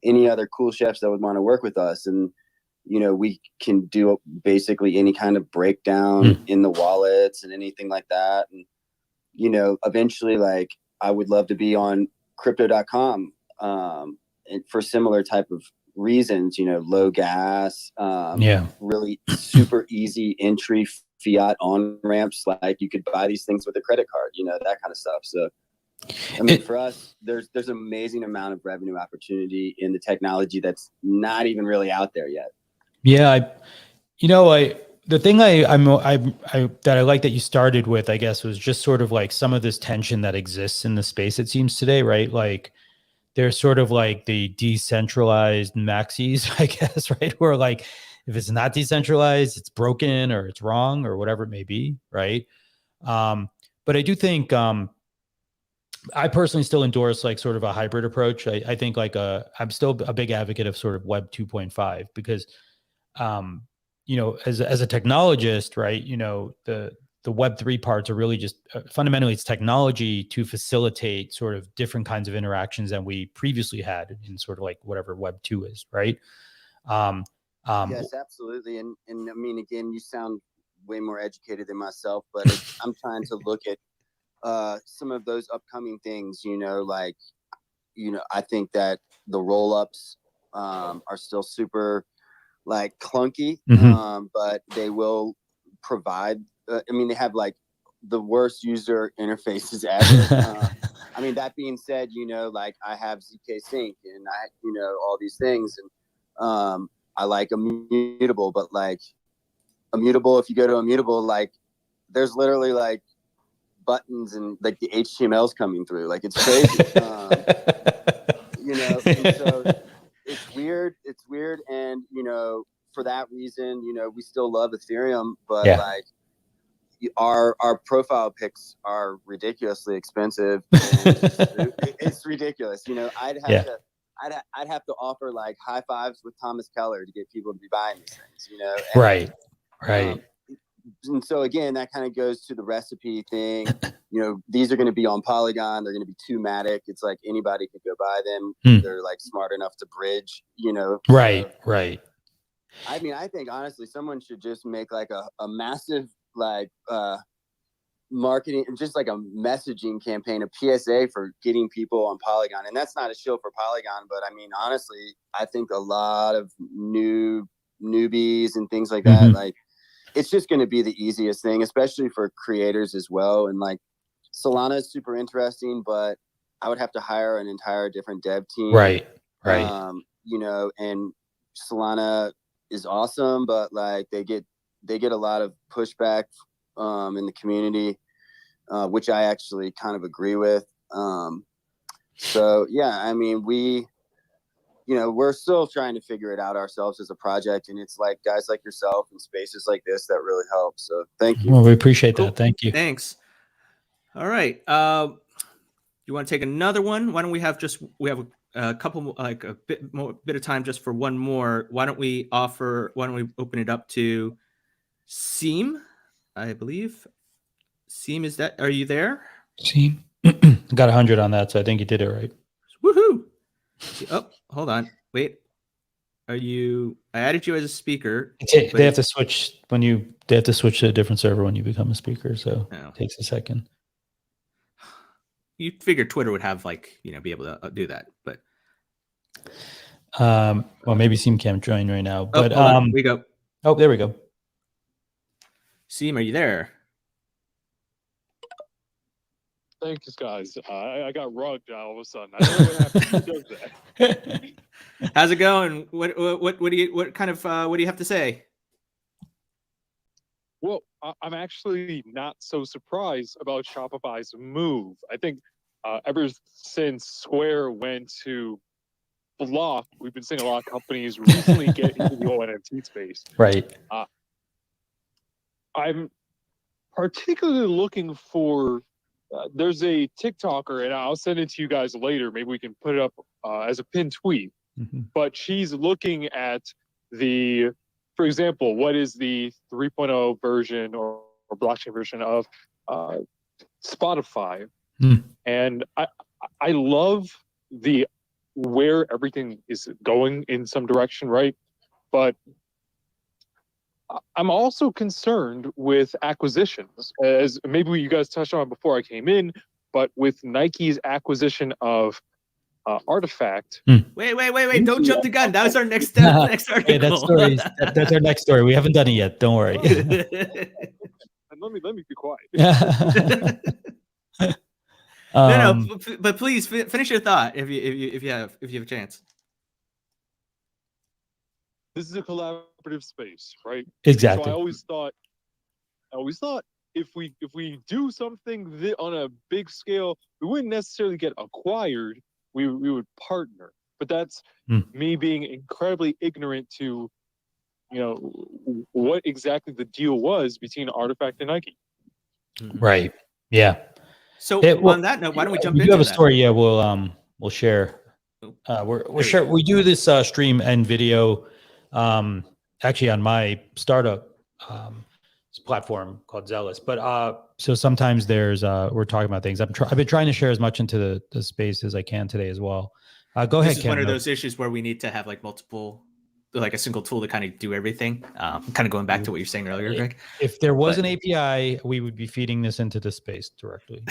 any other cool chefs that would want to work with us. And we can do basically any kind of breakdown in the wallets and anything like that. And eventually, like I would love to be on crypto.com and for similar type of reasons, low gas, really super easy entry fiat on ramps. Like you could buy these things with a credit card, that kind of stuff. So, I mean, for us, there's an amazing amount of revenue opportunity in the technology that's not even really out there yet. Yeah, the thing that I like that you started with, I guess, was just sort of like some of this tension that exists in the space, it seems today, right? Like there's sort of like the decentralized maxis, I guess, right? Where like, if it's not decentralized, it's broken or it's wrong or whatever it may be, right? But I do think, I personally still endorse like sort of a hybrid approach. I think like I'm still a big advocate of sort of Web 2.5 because, as a technologist, right, the Web3 parts are really just fundamentally it's technology to facilitate sort of different kinds of interactions than we previously had in sort of like whatever Web2 is, right? Yes, absolutely. And I mean, again, you sound way more educated than myself, but I'm trying to look at some of those upcoming things, like, I think that the roll-ups are still super like clunky, but they will provide, I mean, they have like the worst user interfaces ever. I mean, that being said, like I have ZK Sync and I, all these things, and I like Immutable, but like Immutable, if you go to Immutable, like there's literally like buttons and like the HTML's coming through, like it's crazy. reason, you know, we still love Ethereum, but Yeah. like our profile pics are ridiculously expensive. And it's ridiculous. You know, I'd have to offer like high fives with Thomas Keller to get people to be buying these things, you know? And, Right. and so again, that kind of goes to the recipe thing. You know, these are going to be on Polygon. They're going to be 2-matic. It's like anybody could go buy them. They're like smart enough to bridge, you know? Right. So, Right. I mean, I think honestly, someone should just make like a massive like marketing and just like a messaging campaign, a PSA for getting people on Polygon. And that's not a shill for Polygon, but I mean, honestly, I think a lot of newbies and things like that, like it's just going to be the easiest thing, especially for creators as well. And like Solana is super interesting, but I would have to hire an entire different dev team. Right. You know, and Solana is awesome, but like they get a lot of pushback in the community, which I actually kind of agree with. So yeah, I mean, we're still trying to figure it out ourselves as a project, and it's like guys like yourself and spaces like this that really help. So thank you. Well, we appreciate Cool. that. Thank you. Thanks. All right. You want to take another one? Why don't we have a couple, like a bit of time just for one more? Why don't we open it up to Seam? I believe Seam, are you there? See, got 100 on that, so I think you did it right. Woohoo! Oh, hold on. Wait. I added you as a speaker. They have to switch to a different server when you become a speaker, so it takes a second. You figure Twitter would have be able to do that, but well, maybe Seam can't join right now, but we go. Oh, there we go. Seam, are you there? Thanks, guys. I got rugged all of a sudden. I don't know what happened. Who does that? How's it going? What do you have to say? Well, I'm actually not so surprised about Shopify's move. I think ever since Square went to block, we've been seeing a lot of companies recently get into the whole NFT space. Right. I'm particularly looking for. There's a TikToker, and I'll send it to you guys later. Maybe we can put it up as a pinned tweet. But she's looking at for example, what is the 3.0 version or blockchain version of Spotify? And I love where everything is going in some direction, right? But I'm also concerned with acquisitions, as maybe you guys touched on before I came in, but with Nike's acquisition of Artifact. Wait! Don't jump the gun. That was our next article. Yeah, that's our next story. We haven't done it yet. Don't worry. And let me be quiet. No, but please finish your thought if you have a chance. This is a collaborative space, right? Exactly. So I always thought if we do something on a big scale, we wouldn't necessarily get acquired. We would partner. But that's me being incredibly ignorant to, what exactly the deal was between Artifact and Nike. Right. Yeah. So on that note, why don't we jump into that? You have a story? Yeah, we'll share. We do this stream and video actually on my startup platform called Zealous. But so sometimes we're talking about things. I've been trying to share as much into the space as I can today as well. Go ahead, Ken. This is one of those issues where we need to have multiple, like a single tool to kind of do everything. Kind of going back to what you're saying earlier, Greg. If there was an API, we would be feeding this into the space directly.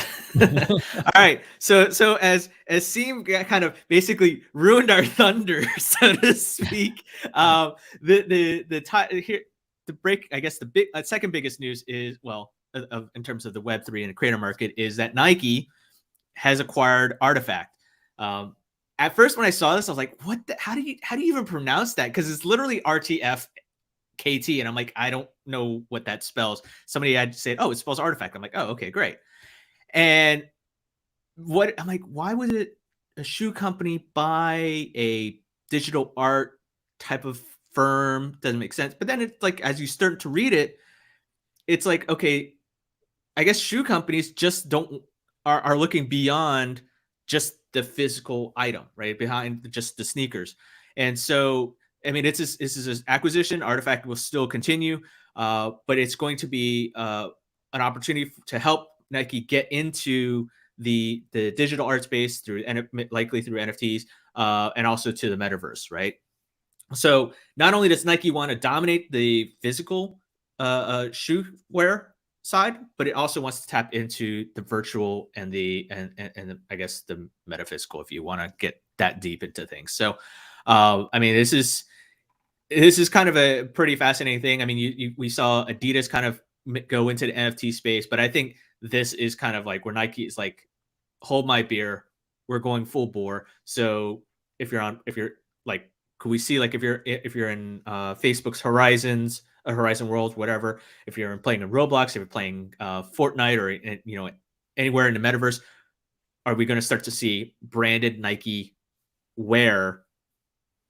All right. So as Seam kind of basically ruined our thunder, so to speak, the break, I guess the second biggest news is, in terms of the Web3 and the creator market, is that Nike has acquired Artifact. At first, when I saw this, I was like, "What? How do you even pronounce that?" Because it's literally RTFKT, and I'm like, I don't know what that spells. Somebody had said, "Oh, it spells Artifact." I'm like, "Oh, okay, great." And I'm like, why would a shoe company buy a digital art type of firm, doesn't make sense. But then it's like, as you start to read it, it's like, okay, I guess shoe companies just are looking beyond just the physical item, right? Behind just the sneakers. And so, I mean, this is an acquisition. Artifact will still continue, but it's going to be an opportunity to help Nike get into the digital art space likely through NFTs, and also to the metaverse, right? So not only does Nike want to dominate the physical shoe wear side, but it also wants to tap into the virtual and I guess the metaphysical, if you want to get that deep into things. So, I mean, this is kind of a pretty fascinating thing. I mean, we saw Adidas kind of go into the NFT space, but I think this is kind of like where Nike is like, hold my beer, we're going full bore. So if you're like, could we see like if you're in Facebook's Horizon World, whatever, if you're playing in Roblox, if you're playing Fortnite, or anywhere in the metaverse, are we going to start to see branded Nike wear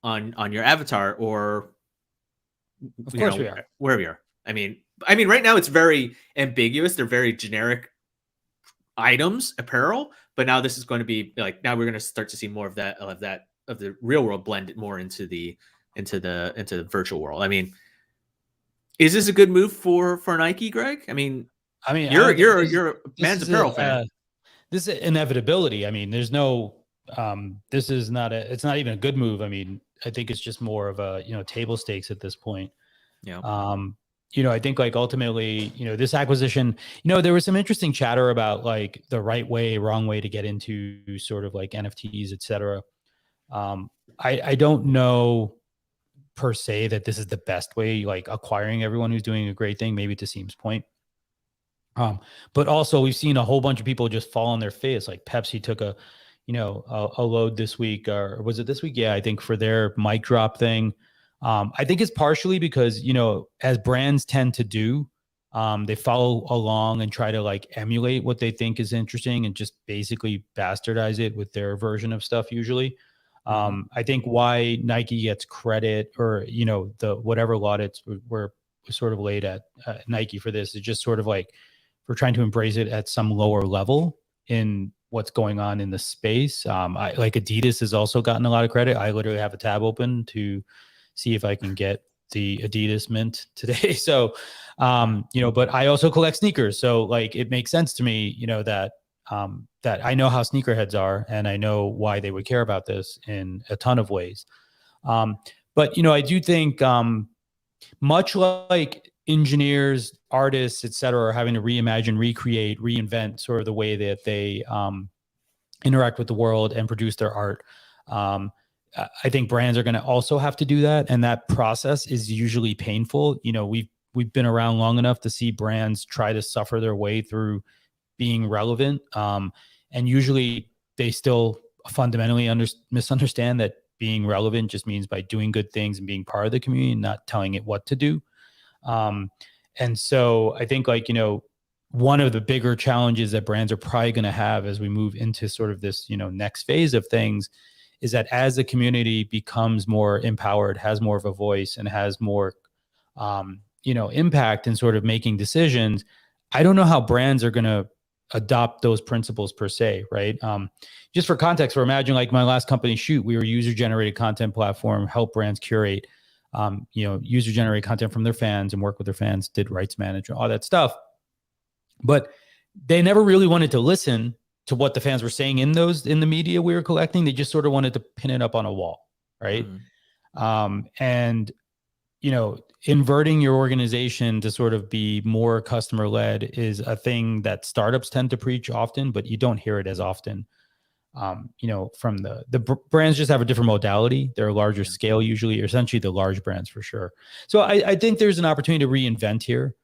on your avatar, or Of course we are. wherever you are? I mean, right now it's very ambiguous. They're very generic items, apparel, but now this is going to be like, now we're going to start to see more of the real world blend more into the virtual world. I mean, is this a good move for Nike, Greg? I mean, you're a man's apparel fan. This is inevitability. I mean, there's no, it's not even a good move. I mean, I think it's just more of a, table stakes at this point. Yeah. I think like ultimately, this acquisition, there was some interesting chatter about like the right way, wrong way to get into sort of like NFTs, et cetera. I don't know per se that this is the best way, like acquiring everyone who's doing a great thing, maybe to Seam's point. But also we've seen a whole bunch of people just fall on their face. Like Pepsi took a load this week, or was it this week? Yeah, I think for their mic drop thing. I think it's partially because, as brands tend to do, they follow along and try to like emulate what they think is interesting and just basically bastardize it with their version of stuff usually. I think why Nike gets credit, or, the whatever laudits were sort of laid at Nike for this is just sort of like, we're trying to embrace it at some lower level in what's going on in the space. I like Adidas has also gotten a lot of credit. I literally have a tab open to see if I can get the Adidas mint today. So, but I also collect sneakers. So like, it makes sense to me, that I know how sneakerheads are, and I know why they would care about this in a ton of ways. But, I do think, much like engineers, artists, et cetera, are having to reimagine, recreate, reinvent sort of the way that they interact with the world and produce their art. I think brands are going to also have to do that. And that process is usually painful. We've been around long enough to see brands try to suffer their way through being relevant. And usually they still fundamentally misunderstand that being relevant just means by doing good things and being part of the community and not telling it what to do. And so I think like, one of the bigger challenges that brands are probably going to have as we move into sort of this, next phase of things is that as the community becomes more empowered, has more of a voice, and has more, impact in sort of making decisions, I don't know how brands are going to adopt those principles per se, right? Just for context, for imagine like my last company, Shoot, we were a user-generated content platform, help brands curate, user-generated content from their fans and work with their fans, did rights management, all that stuff. But they never really wanted to listen to what the fans were saying in the media we were collecting. They just sort of wanted to pin it up on a wall, right? And inverting your organization to sort of be more customer-led is a thing that startups tend to preach often, but you don't hear it as often. From the brands just have a different modality. They're a larger scale, usually, or essentially the large brands for sure. So I think there's an opportunity to reinvent here.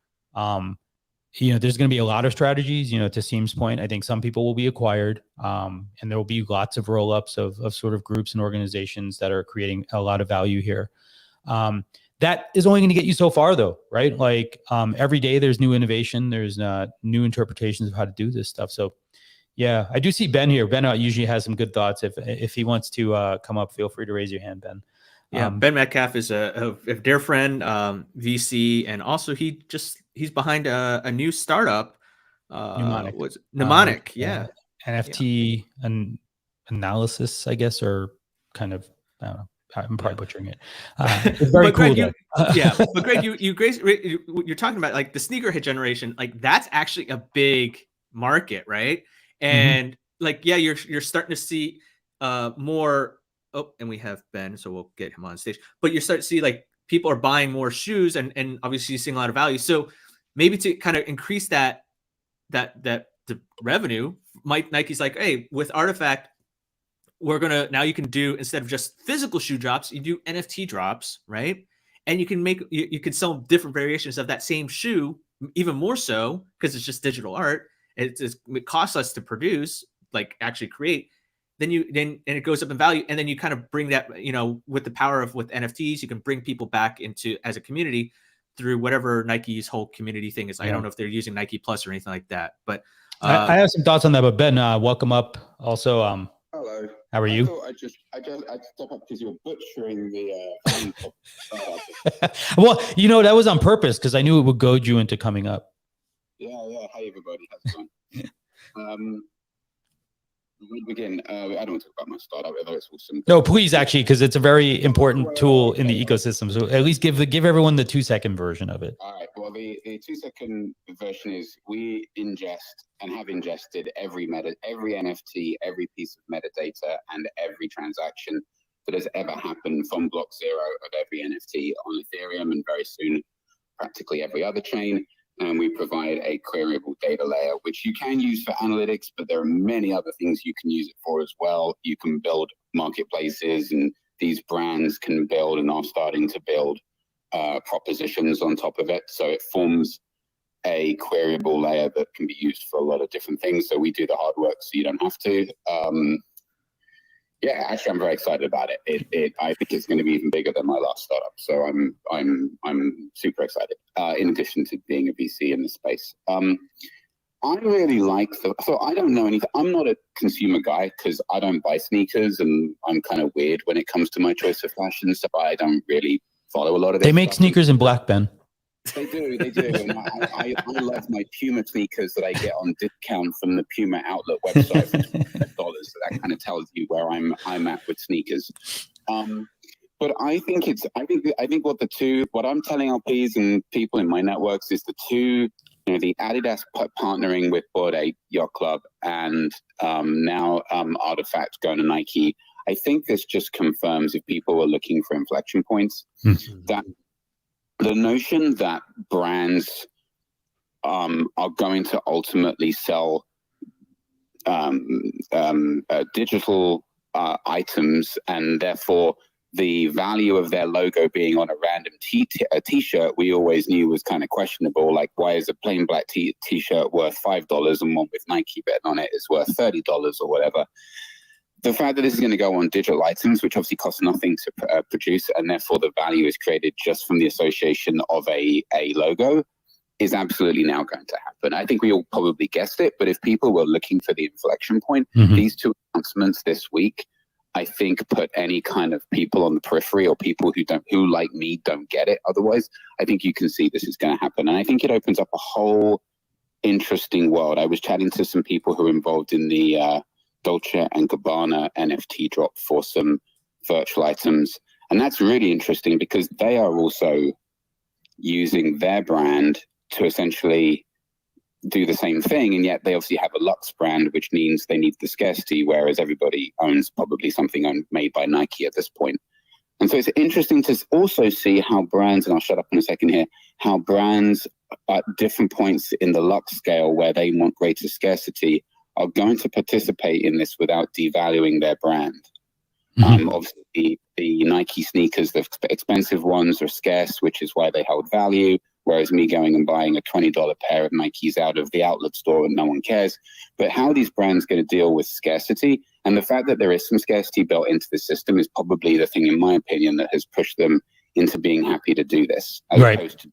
There's going to be a lot of strategies, to Seam's point. I think some people will be acquired, and there will be lots of roll-ups of sort of groups and organizations that are creating a lot of value here. That is only going to get you so far though, right? Like every day there's new innovation. There's new interpretations of how to do this stuff. So yeah, I do see Ben here. Ben usually has some good thoughts. If he wants to come up, feel free to raise your hand, Ben. Yeah, Ben Metcalf is a dear friend, VC, and also he's behind a new startup. Mnemonic. Was Mnemonic? Yeah, NFT and analysis, I guess, or kind of, I don't know. I'm probably butchering it. It's very cool. Greg, but Greg, you're talking about like the sneakerhead generation. Like that's actually a big market, right? And like, yeah, you're starting to see more. Oh, and we have Ben, so we'll get him on stage. But you're starting to see like people are buying more shoes, and obviously seeing a lot of value. So maybe to kind of increase that the revenue, Nike's like, hey, with Artifact, we're gonna now you can do, instead of just physical shoe drops, you do NFT drops, right? And you can you can sell different variations of that same shoe, even more so because it's just digital art. It costs less to produce, like actually create. Then it goes up in value, and then you kind of bring that, with the power of with NFTs, you can bring people back into as a community through whatever Nike's whole community thing is. I don't know if they're using Nike Plus or anything like that, but I have some thoughts on that. But Ben, welcome up. Also, hello. How are you? I'd stop up because you're butchering the. Well, that was on purpose because I knew it would goad you into coming up. Yeah. Hey, everybody. How's it going? We begin. I don't want to talk about my startup, although it's awesome. No, please, actually, because it's a very important tool in the ecosystem. So at least give everyone the 2-second version of it. All right. Well, the 2-second version is we ingest and have ingested every NFT, every piece of metadata, and every transaction that has ever happened from block zero of every NFT on Ethereum, and very soon practically every other chain. And we provide a queryable data layer, which you can use for analytics, but there are many other things you can use it for as well. You can build marketplaces, and these brands can build and are starting to build propositions on top of it. So it forms a queryable layer that can be used for a lot of different things. So we do the hard work so you don't have to. Yeah, actually, I'm very excited about it. I think it's going to be even bigger than my last startup. So I'm super excited. In addition to being a VC in the space, I really like so I don't know anything. I'm not a consumer guy because I don't buy sneakers, and I'm kind of weird when it comes to my choice of fashion. So I don't really follow a lot of it. They make sneakers in black, Ben. They do. And I love my Puma sneakers that I get on discount from the Puma outlet website for $25. So that kind of tells you where I'm at with sneakers. But I think what I'm telling LPs and people in my networks is the Adidas partnering with Bored Ape Yacht Club, and now Artifact going to Nike. I think this just confirms, if people are looking for inflection points, that the notion that brands are going to ultimately sell digital items, and therefore the value of their logo being on a random t-shirt we always knew was kind of questionable. Like, why is a plain black t-shirt worth $5 and one with Nike written on it is worth $30 or whatever? The fact that this is going to go on digital items, which obviously costs nothing to produce, and therefore the value is created just from the association of a logo, is absolutely now going to happen. I think we all probably guessed it, but if people were looking for the inflection point, these two announcements this week, I think, put any kind of people on the periphery, or people who like me don't get it otherwise. I think you can see this is going to happen. And I think it opens up a whole interesting world. I was chatting to some people who are involved in the Dolce & Gabbana NFT drop for some virtual items. And that's really interesting because they are also using their brand to essentially do the same thing. And yet they obviously have a Lux brand, which means they need the scarcity, whereas everybody owns probably something made by Nike at this point. And so it's interesting to also see how brands, and I'll shut up in a second here, how brands at different points in the Lux scale where they want greater scarcity are going to participate in this without devaluing their brand. Obviously, the Nike sneakers, the expensive ones, are scarce, which is why they held value, whereas me going and buying a $20 pair of Nikes out of the outlet store and no one cares. But how are these brands going to deal with scarcity? And the fact that there is some scarcity built into the system is probably the thing, in my opinion, that has pushed them into being happy to do this, as opposed to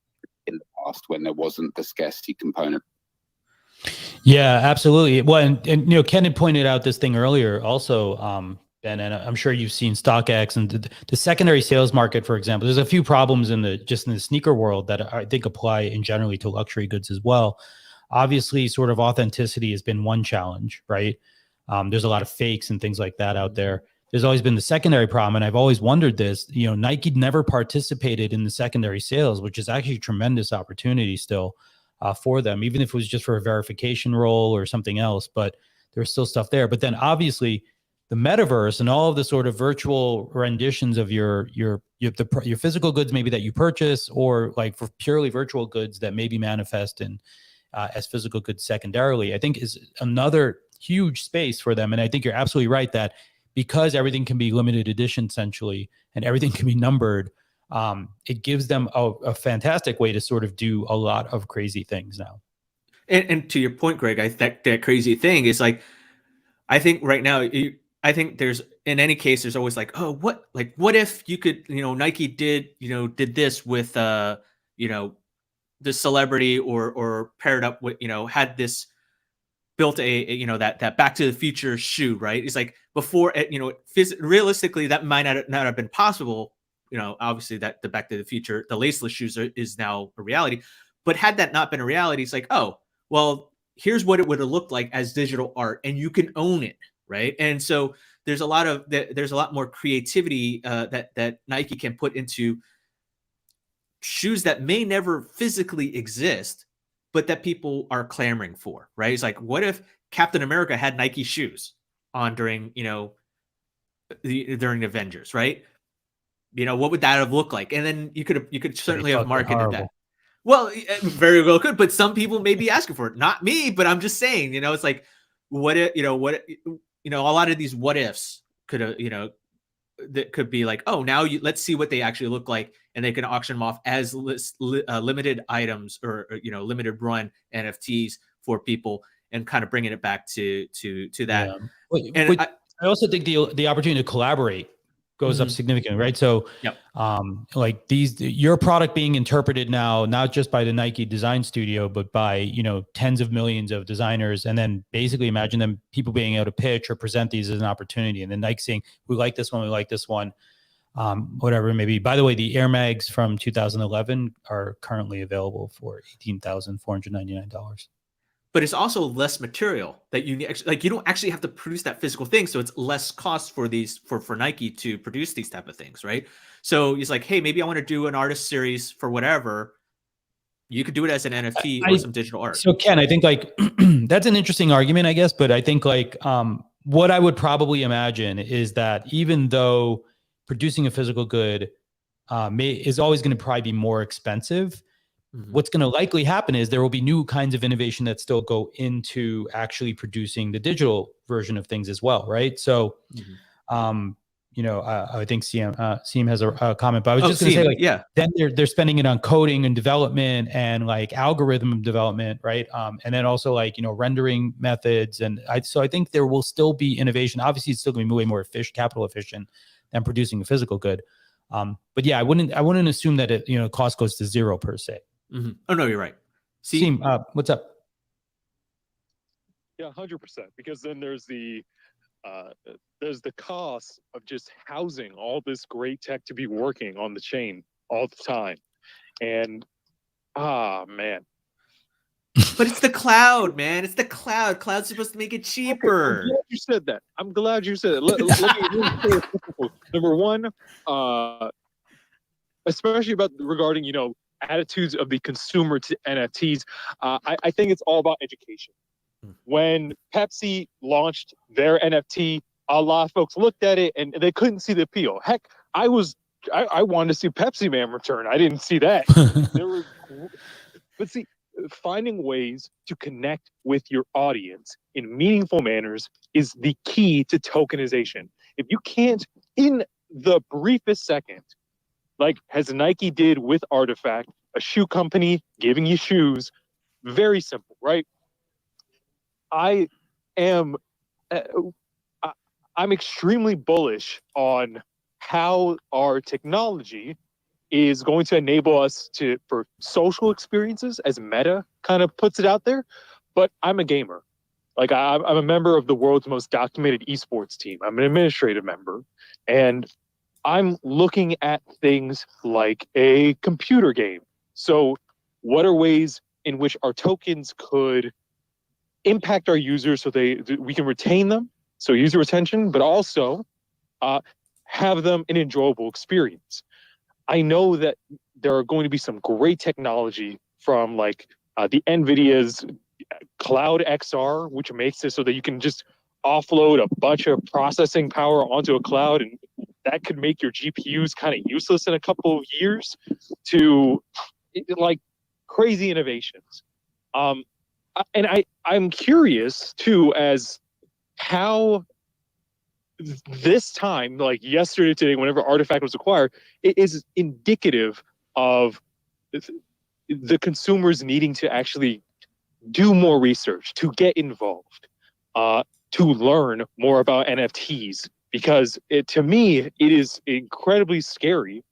in the past when there wasn't the scarcity component. Yeah, absolutely. Well, and Ken had pointed out this thing earlier also, Ben, and I'm sure you've seen StockX and the secondary sales market, for example. There's a few problems in the sneaker world that I think apply in generally to luxury goods as well. Obviously, sort of authenticity has been one challenge, right? There's a lot of fakes and things like that out there. There's always been the secondary problem, and I've always wondered this. Nike never participated in the secondary sales, which is actually a tremendous opportunity still for them, even if it was just for a verification role or something else. But there's still stuff there. But then obviously, the metaverse and all of the sort of virtual renditions of your physical goods, maybe that you purchase, or like for purely virtual goods that maybe manifest in as physical goods secondarily, I think is another huge space for them. And I think you're absolutely right that because everything can be limited edition essentially, and everything can be numbered, it gives them a fantastic way to sort of do a lot of crazy things now. And to your point, Greg, that crazy thing is like, I think right now, I think there's, in any case, there's always like, oh, what if you could, Nike did this with, the celebrity or paired up with, had this built that Back to the Future shoe, right? It's like before, realistically, that might not have been possible. Obviously that the Back to the Future, the laceless shoes is now a reality. But had that not been a reality, it's like, oh, well, here's what it would have looked like as digital art, and you can own it. Right. And so there's a lot more creativity that Nike can put into shoes that may never physically exist, but that people are clamoring for. Right. It's like, what if Captain America had Nike shoes on during the Avengers? Right. What would that have looked like? And then you could certainly have marketed that. Well, very well could, but some people may be asking for it. Not me, but I'm just saying, it's like, what if, a lot of these what ifs could have, that could be like, oh, now let's see what they actually look like, and they can auction them off as limited items or limited run NFTs for people, and kind of bringing it back to that. Yeah. And I also think the opportunity to collaborate goes up significantly, right? So, yep. Like your product being interpreted now, not just by the Nike design studio, but by, tens of millions of designers. And then basically imagine people being able to pitch or present these as an opportunity. And then Nike saying, we like this one, whatever it may be. By the way, the Air Mags from 2011 are currently available for $18,499. But it's also less material that you need. Like, you don't actually have to produce that physical thing, so it's less cost for Nike to produce these type of things, right? So it's like, hey, maybe I want to do an artist series for whatever. You could do it as an NFT or some digital art. So Ken, I think like that's an interesting argument, I guess. But I think like what I would probably imagine is that even though producing a physical good is always going to probably be more expensive, what's going to likely happen is there will be new kinds of innovation that still go into actually producing the digital version of things as well, right? So, I think Seam has a comment, but I was just going to say, like, yeah, then they're spending it on coding and development and like algorithm development, right? And then also like rendering methods, and I think there will still be innovation. Obviously, it's still going to be way more capital efficient than producing a physical good. But yeah, I wouldn't assume that it cost goes to zero per se. Mm-hmm. Oh no, you're right. Seam, what's up? Yeah, 100%. Because then there's the cost of just housing all this great tech to be working on the chain all the time, and man. But it's the cloud, man. It's the cloud. Cloud's supposed to make it cheaper. I'm glad you said that. I'm glad you said it. Let me say number one, especially regarding attitudes of the consumer to NFTs. I think it's all about education. When Pepsi launched their NFT, a lot of folks looked at it and they couldn't see the appeal. Heck, I wanted to see Pepsi Man return. I didn't see that. But see, finding ways to connect with your audience in meaningful manners is the key to tokenization. If you can't, in the briefest second, like as Nike did with Artifact, a shoe company giving you shoes, very simple, right? I'm extremely bullish on how our technology is going to enable us for social experiences, as Meta kind of puts it out there. But I'm a gamer. like I'm a member of the world's most documented esports team. I'm an administrative member, and I'm looking at things like a computer game. So what are ways in which our tokens could impact our users so we can retain them, so user retention, but also have them an enjoyable experience. I know that there are going to be some great technology from like the NVIDIA's Cloud XR, which makes it so that you can just offload a bunch of processing power onto a cloud, and that could make your GPUs kind of useless in a couple of years, to like crazy innovations. And I'm curious too, as how this time, like yesterday, today, whenever Artifact was acquired, it is indicative of the consumers needing to actually do more research, to get involved, to learn more about NFTs. Because to me, it is incredibly scary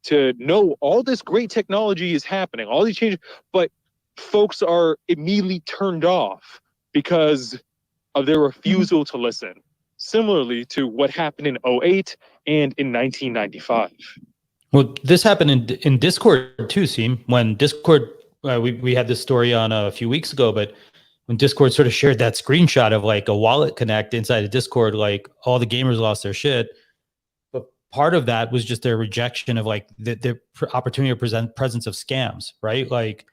to know all this great technology is happening, all these changes, but folks are immediately turned off because of their refusal to listen. Similarly to what happened in 2008 and in 1995. Well, this happened in Discord too, Seem. When Discord, we had this story on a few weeks ago, but when Discord sort of shared that screenshot of like a wallet connect inside of Discord, like all the gamers lost their shit. But part of that was just their rejection of like the opportunity to presence of scams, right? Like,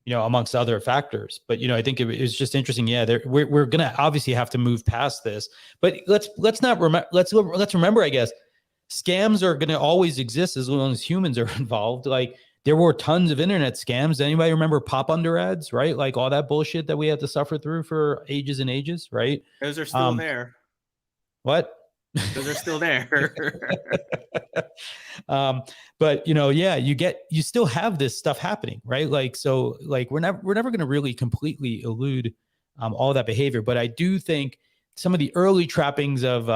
amongst other factors. But I think it's just interesting. Yeah, we're gonna obviously have to move past this. But let's remember, I guess, scams are gonna always exist as long as humans are involved. Like there were tons of internet scams. Anybody remember pop under ads, right? Like all that bullshit that we had to suffer through for ages and ages, right? Those are still there. What? Those are still there. But you still have this stuff happening, right? Like, so like we're never going to really completely elude all that behavior. But I do think some of the early trappings of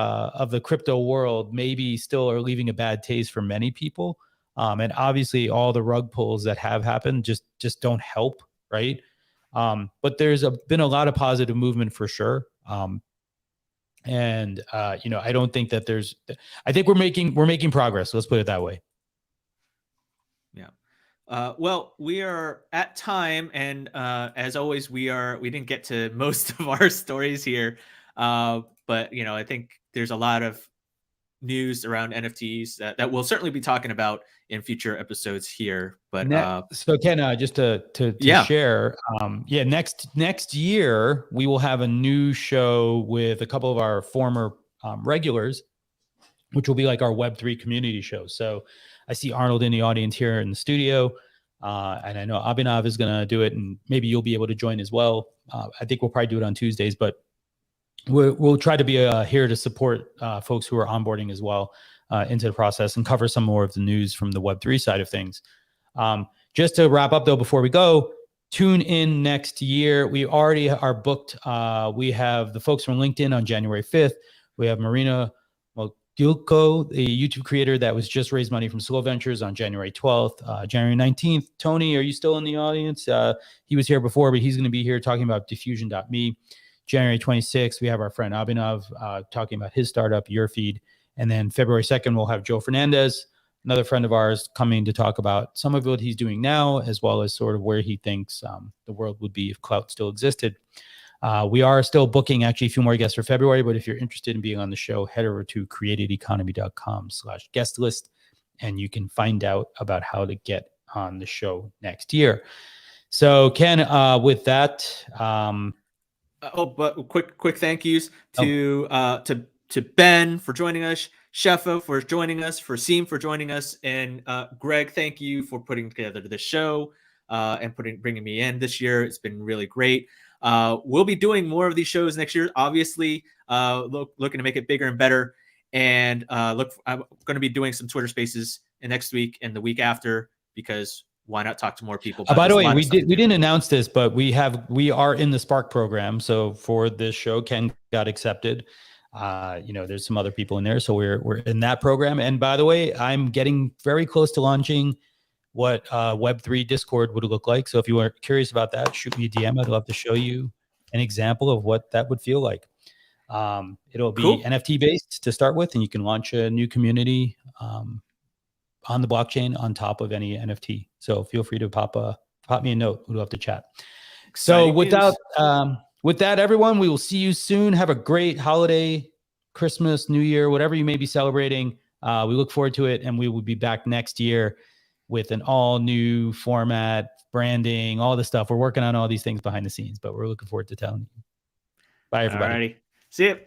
the crypto world maybe still are leaving a bad taste for many people. And obviously all the rug pulls that have happened just don't help, right? But there's been a lot of positive movement for sure. And I don't think that I think we're making progress. Let's put it that way. Yeah. Well, we are at time, and as always, we didn't get to most of our stories here, but I think there's a lot of news around NFTs that we'll certainly be talking about in future episodes here. But so Ken, just to share, next year we will have a new show with a couple of our former regulars, which will be like our Web3 community show. So I see Arnold in the audience here in the studio, and I know Abhinav is going to do it, and maybe you'll be able to join as well. I think we'll probably do it on Tuesdays, but we'll try to be here to support folks who are onboarding as well into the process and cover some more of the news from the Web3 side of things. Just to wrap up though, before we go, tune in next year. We already are booked. We have the folks from LinkedIn on January 5th. We have Marina Gilko, the YouTube creator that was just raised money from Slow Ventures, on January 12th. January 19th, Tony, are you still in the audience? He was here before, but he's going to be here talking about diffusion.me. January 26th, we have our friend Abhinav talking about his startup, YourFeed. And then February 2nd, we'll have Joe Fernandez, another friend of ours, coming to talk about some of what he's doing now, as well as sort of where he thinks the world would be if clout still existed. We are still booking actually a few more guests for February, but if you're interested in being on the show, head over to createdeconomy.com/guest list, and you can find out about how to get on the show next year. So Ken, with that, but quick thank yous to Ben for joining us, Shefo for joining us, for Seem for joining us, and Greg, thank you for putting together the show and bringing me in this year. It's been really great. We'll be doing more of these shows next year, obviously, looking to make it bigger and better. And I'm going to be doing some Twitter Spaces next week and the week after, because why not talk to more people? By the way, we didn't announce this, but we are in the Spark program. So for this show, Ken got accepted. There's some other people in there, so we're in that program. And by the way, I'm getting very close to launching what Web3 Discord would look like. So if you are curious about that, shoot me a DM. I'd love to show you an example of what that would feel like. It'll be Cool. NFT based to start with, and you can launch a new community on the blockchain on top of any NFT. So feel free to pop me a note. We'd love to chat. So with that, everyone, we will see you soon. Have a great holiday, Christmas, New Year, whatever you may be celebrating. We look forward to it, and we will be back next year with an all new format, branding, all the stuff. We're working on all these things behind the scenes, but we're looking forward to telling you. Bye, everybody. Alrighty. See you.